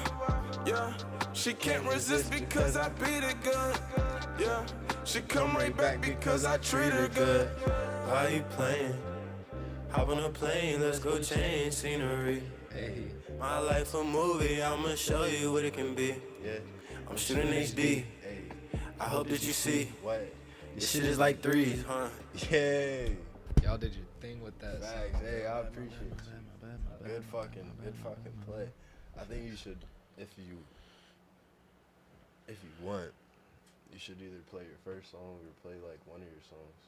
Yeah. She can't resist because I beat it good. Yeah. She come right back because I treat her good. Why you playing? Hop on a plane, let's go change scenery. Hey. My life a movie, I'ma show you what it can be. Yeah. I'm shooting HD. Hey. I hope that you see. What? This shit is like threes, huh? Yay. Y'all did your thing with that. Facts. Hey, I appreciate you. Good fucking play. I think you should, if you want, you should either play your first song or play like one of your songs.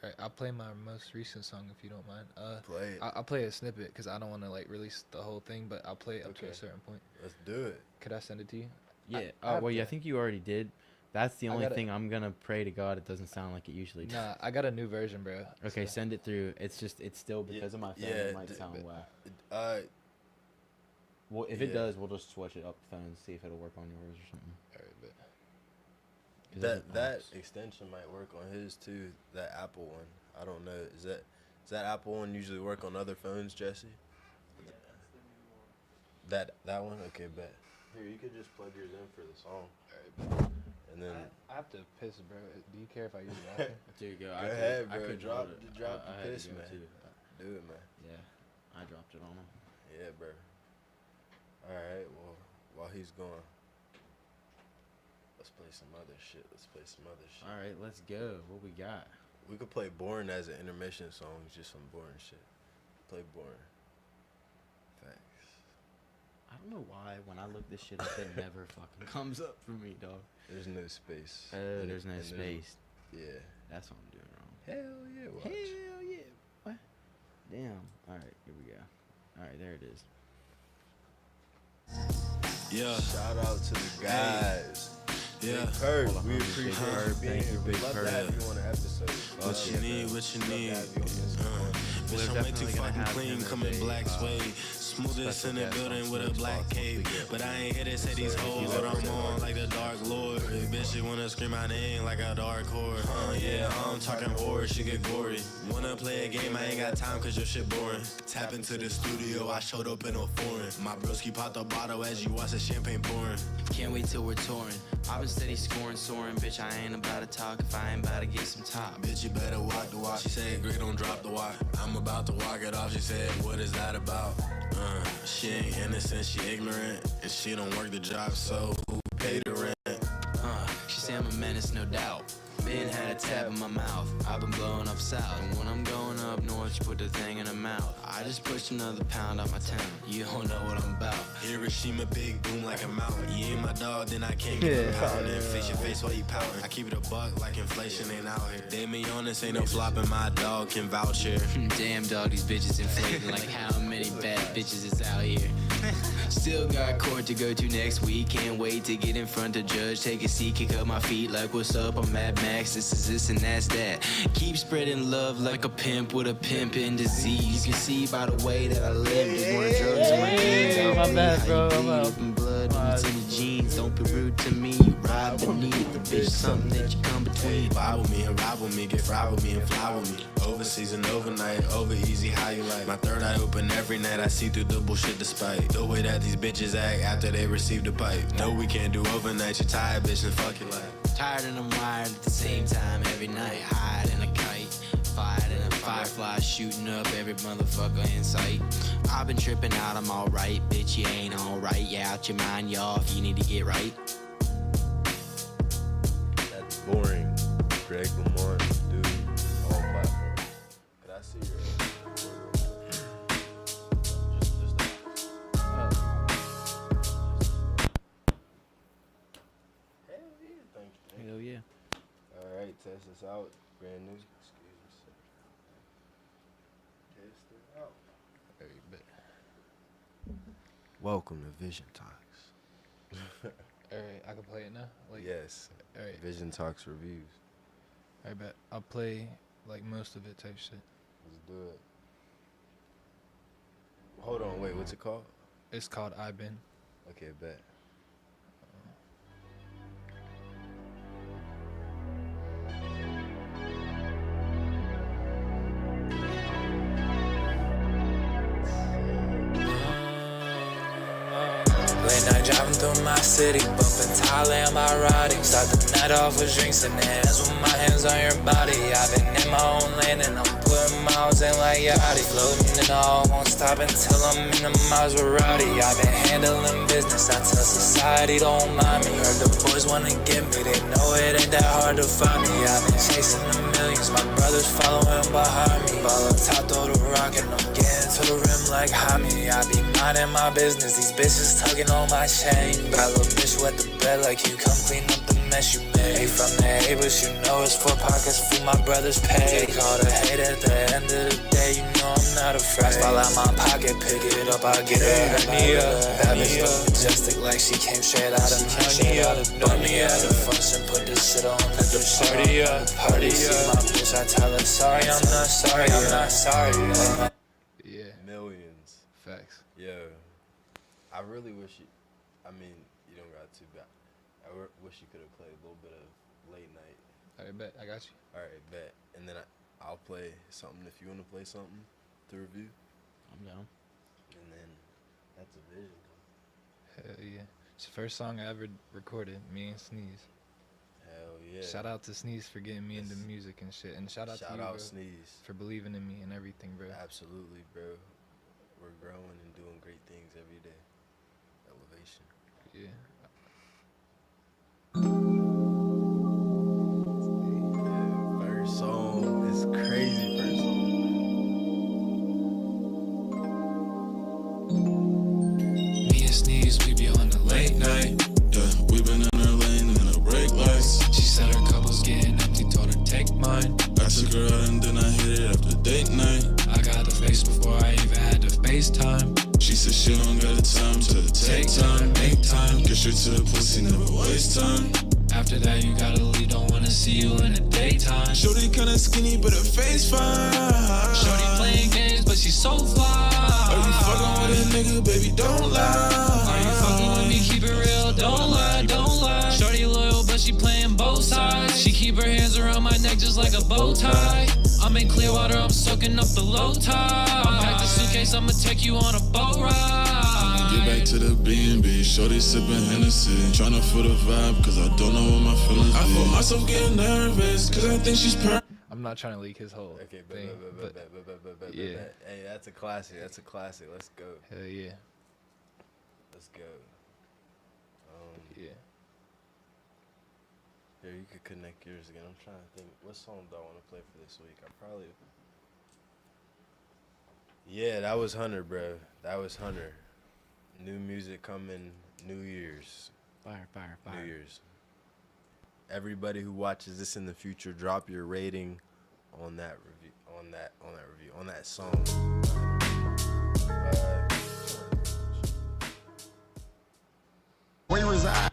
Alright, I'll play my most recent song if you don't mind. Play it. I'll play a snippet because I don't want to like release the whole thing, but I'll play it up to Okay. a certain point. Let's do it. Could I send it to you? Yeah. I have Well, yeah, I to- think you already did. That's the I only gotta- thing I'm gonna pray to God it doesn't sound like it usually does. Nah, I got a new version, bro. Okay, So- send it through. It's still because of my phone. yeah, It might sound but- whack. Well, if it yeah. does, we'll just switch it up the phone and see if it'll work on yours or something. Alright, but 'Cause That it- that extension might work on his too. That Apple one. I don't know. Does that Apple one usually work on other phones, Jesse? That one? Okay, bet. Here, you could just plug yours in for the song, alright, and then I have to piss, bro. Do you care if I use the bathroom? There you go. Go I ahead, could, I bro. could Drop hold it. the- drop the I had to piss, go man. too. do it, man. Yeah, I dropped it on him. Yeah, bro. All right. Well, while he's gone, let's play some other shit. All right, let's go. What we got? We could play "Boring" as an intermission song. Just some boring shit. Play "Boring." Thanks. I don't know why when I look this shit up, it never fucking comes up for me, dog. There's no space. Oh, And there's no and space. Yeah. That's what I'm doing wrong. Hell yeah. Watch. Hell yeah. What? Damn. All right, here we go. All right, there it is. Yeah. Shout out to the guys. Yeah. Big Perk, Hold on, we Big appreciate Perk. you being Thank here. you, We'd Big love Perk. to have you on an episode. What you need, what you need. Bitch, We're I'm way too definitely gonna fucking have clean, him as coming a, black suede. Smoothest special in the guest building on with a Smooth black Spots once we cape. get But I ain't here to say these So if hoes you that I'm represent on artists. like the Dark Lord. Bitch, she wanna scream my name like a dark whore. Yeah, I'm talking horror, she get gory. Wanna play a game, I ain't got time cause your shit boring. Tap into the studio, I showed up in a foreign. My broski popped the bottle as you watch the champagne pouring. Can't wait till we're touring. I've been steady scoring, soaring. Bitch, I ain't about to talk if I ain't about to get some top. Bitch, you better walk the walk. She said, great, don't drop the walk. I'm about to walk it off. She said, what is that about? She ain't innocent, she ignorant. And she don't work the job, so who paid the rent? She say I'm a menace, no doubt. Been had a tab in my mouth. I've been blowing up south. And when I'm going up north, she put the thing in her mouth. I just pushed another pound out my town. You don't know what I'm about. Hiroshima, big boom like a mountain. You ain't my dog, then I can't get a pound. Then face your face while you pouting. I keep it a buck like inflation ain't out here. They me on this, ain't no flopping. My dog can vouch here. Damn dog, these bitches inflating. Like how many bad bitches is out here? Still got court to go to next week. Can't wait to get in front of judge. Take a seat, kick up my feet like what's up, I'm Mad Max. This is this and that's that. Keep spreading love like a pimp with a pimpin' disease. You can see by the way that I live. Just more drugs in my veins. my bad, bro. I'm Bleed out. open blood and it's in your jeans. Don't be rude to me. You ride beneath the bitch. Something that you come between. Vibe with me and ride with me, get fried with me and fly with me. Overseas and overnight, over easy, how you like? My third eye open every night, I see through the bullshit despite the way that these bitches act after they receive the pipe. No, we can't do overnight, you're tired, bitch, and fuck your life. Tired and I'm wired at the same time every night. Hide in a kite, fired in a firefly, shooting up every motherfucker in sight. I've been tripping out, I'm alright, bitch, you ain't alright. You out your mind, you off, you need to get right. That's boring. Greg Lamont, dude. All platforms. Could I see your? Just that. Hell yeah, thank you. Hell yeah. All right, test this out. Brand new. Excuse me, sir. Test it out. Hey, bet. Welcome to Vision Talks. Alright, I can play it now. Like, Yes, Alright, Vision Talks reviews. I bet. I'll play like most of it type shit. Let's do it. Hold on, wait, what's it called? It's called I Been. Okay, bet. through my city, bumping Thailand, my riding. Start the night off with drinks and hands with my hands on your body. I've been in my own lane and I'm putting miles in like Yachty. Floating in all, won't stop until I'm in the miles with Rowdy. I've been handling business, I tell society don't mind me. Heard the boys wanna get me, they know it ain't that hard to find me. I've been chasing the millions, my brothers following behind me. Ball up top, throw the rock and I'm getting to the rim like Hami. I be minding my business, these bitches tugging on my chain. Bad little bitch wet the bed like you, come clean up the mess you made. Hey, from the A, but you know it's 4 pockets for my brother's pay. Call the hate at the end of the day, you know I'm not afraid. Fall out my pocket, pick it up, I get it. Hernia, that bitch look majestic like she came straight out of Narnia. Burn me at the function, put this shit on the party up. Party, see my bitch, I tell her sorry, I'm not sorry, I'm not sorry. Yeah, Millions. facts. Yo, I really wish you. I mean, you don't got to, but wish you could have played a little bit of late night. Alright, bet. I got you. All right, bet. And then I'll play something if you want to play something to review. I'm down. And then that's a vision. Hell yeah. It's the first song I ever recorded, me and Sneeze. Hell yeah. Shout out to Sneeze for getting me into music and shit. And shout out to you, bro, Sneeze. for believing in me and everything, bro. Absolutely, bro. We're growing and doing great things every day. Elevation. Yeah. First song is crazy. First song. Me and Sneeze, we be on the late night. Yeah, we been in her lane in the brake lights. She said her cup was getting empty, told her take mine. I took her out and then I hit it after date night. I got the face before I even had to FaceTime. She said she don't got the time to take time, make time. Get straight to the pussy, never waste time. After that, you gotta leave, don't wanna see you in the daytime. Shorty kinda skinny, but her face fine. Shorty playing games, but she's so fly. Are you fucking with a nigga, baby, don't lie. Are you fucking with me, keep it real, don't lie, don't lie. Shorty loyal, but she playing both sides. She keep her hands around my neck just like a bow tie. I'm in Clearwater, I'm soaking up the low tide. Pack the suitcase, I'ma take you on a boat ride. Get back to the B&B, shorty sipping Hennessy. Tryna feel the vibe, cause I don't know what my feelings be. I feel myself getting nervous, cause I think she's I'm not trying to leak his whole Okay, thing, but yeah. Hey, that's a classic. That's a classic. Let's go. hell yeah. Let's go. Yeah. Here, you could connect yours again. I'm trying to think. What song do I want to play for this week? I probably. Yeah, that was Hunter, bro. That was Hunter. New music coming. New Year's. Fire, fire, fire. New Year's. Everybody who watches this in the future, drop your rating on that review. On that song. Where you reside?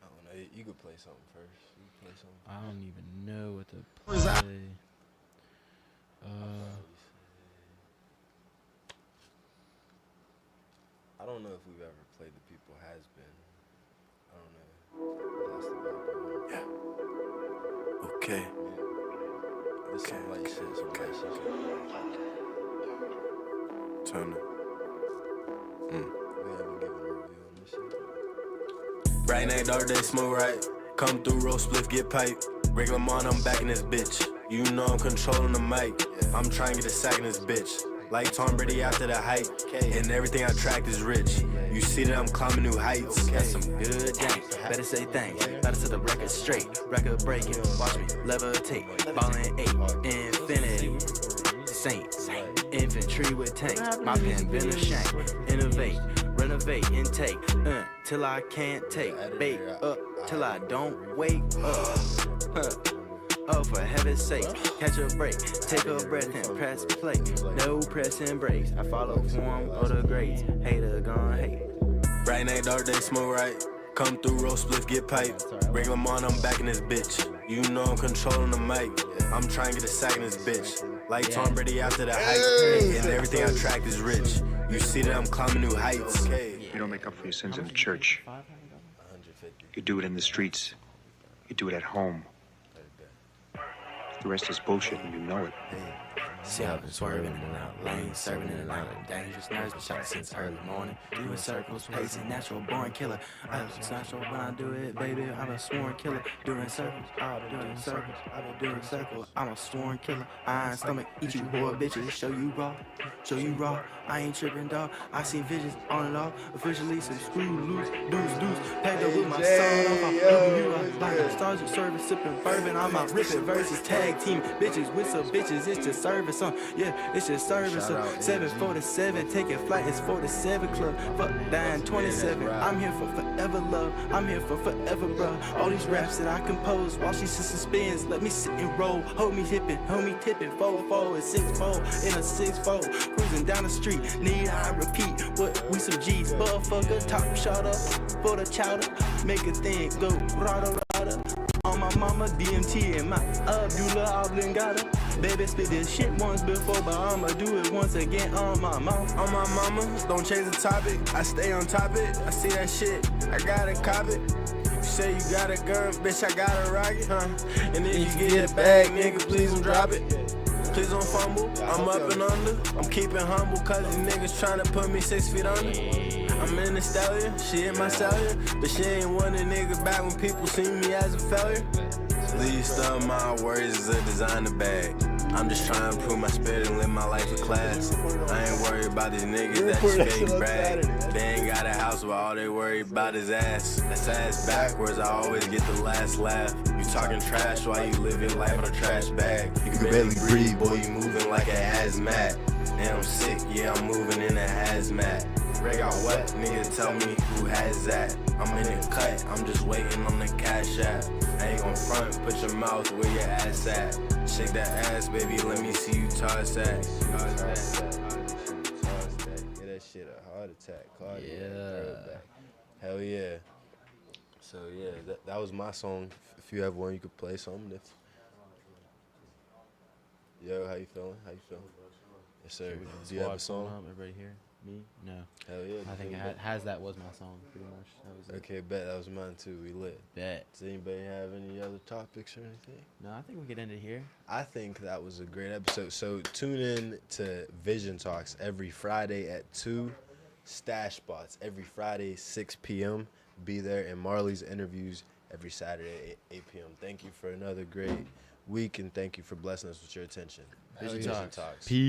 I don't know. You could play something first. You could play something. I don't even know what to Where's that? play. I don't know if we've ever played The People Has Been. I don't know. Yeah. Okay. This some light shit. Some light shit. Turn it. We haven't given a review on this shit. Bright night, dark day, smoke right. Come through, roll spliff, get pipe. Break Lamont, I'm back in this bitch. You know I'm controlling the mic. I'm trying to get a sack in this bitch. Like Tom Brady after the hype. And everything I track is rich. You see that I'm climbing new heights. That's some good game. Better say thanks. Better set the record straight. Record breaking. Watch me levitate. Ballin' 8. Infinity. Saints. Infantry with tanks. My pen been a shank. Innovate. Renovate. Intake. Till I can't take. Bake up. Till I don't wake up. Oh, for heaven's sake, catch a break, take a breath and press play. No pressing brakes, I follow form of the grades. Hater gone hate. Bright night, dark day, smoke right. Come through, roll spliff, get pipe. Break Lamont, I'm back in this bitch. You know I'm controlling the mic. I'm trying to get a sack in this bitch. Like Tom Brady after the hype. And everything I track is rich. You see that I'm climbing new heights. You don't make up for your sins in the church. You do it in the streets. You do it at home. The rest is bullshit and you know it. See, I've been swerving in and out lanes, serving in and out of dangerous nerves, been shot since early morning. Doing circles, pacing, natural born killer. I'm natural when I do it, baby. I'm a sworn killer. Doing circles, I've been doing circles, I've been doing circles. I'm a sworn killer. Iron stomach, eat you whore bitches. Show you raw, show you raw. I ain't tripping, dog. I seen visions on and off. Officially some screw loose, deuce. Packed up with my son off. I'm looking you up like a stars of service, sipping bourbon. I'm out ripping versus tag team bitches with some bitches. It's just service. Yeah, it's just service. 747, taking flight, it's 47 club. Fuck dying 27. I'm here for forever love. I'm here for forever, bro. All these raps that I compose while she sits and spins. Let me sit and roll. Hold me hippin', hold me tippin'. 4-4 and 6-4 in a 6-4. Cruising down the street, need I repeat? What we some G's, motherfucker. Top shot up for the chowder. Make a thing go rada. On my mama, DMT and my Abdullah Oblongata. Baby, spit this shit once before, but I'ma do it once again on my mama. On my mama, don't change the topic. I stay on top it. I see that shit, I gotta cop it. You say you got a gun, bitch, I gotta rock it, huh? And if you get it back, nigga, please don't drop it. Please don't fumble, I'm up and under. I'm keeping humble, cause these niggas tryna put me 6 feet under. I'm in the stallion, she in my cellular, but she ain't want a nigga back when people see me as a failure. Least of my worries is a designer bag. I'm just trying to prove my spirit and live my life of class. I ain't worried about these niggas that just fake brag. They ain't got a house, but all they worry about is ass. That's ass backwards, I always get the last laugh. You talking trash while you live your life on a trash bag. You can barely breathe, boy, you moving like a hazmat. And I'm sick, yeah, I'm moving in a hazmat. Ray got what? Nigga, tell me who has that. I'm in the cut, I'm just waiting on the cash app. I ain't gon' front, put your mouth where your ass at. Shake that ass, baby, let me see you toss that. Get that shit a heart attack. Claudia, Yeah. Hell yeah. So yeah, that was my song. If you have one, you could play something. Yo, how you feeling? Yes, sir. Do you have a song? Everybody here? Me? No. Hell yeah. I think Has That was my song, pretty much. That was it. Okay, bet. That was mine too. We lit. Bet. Does anybody have any other topics or anything? No, I think we could end it here. I think that was a great episode. So tune in to Vision Talks every Friday at 2. Stash Spots every Friday, 6 p.m. Be there. And Marley's interviews every Saturday at 8 p.m. Thank you for another great week, and thank you for blessing us with your attention. Hell Vision yeah. Talks. Peace.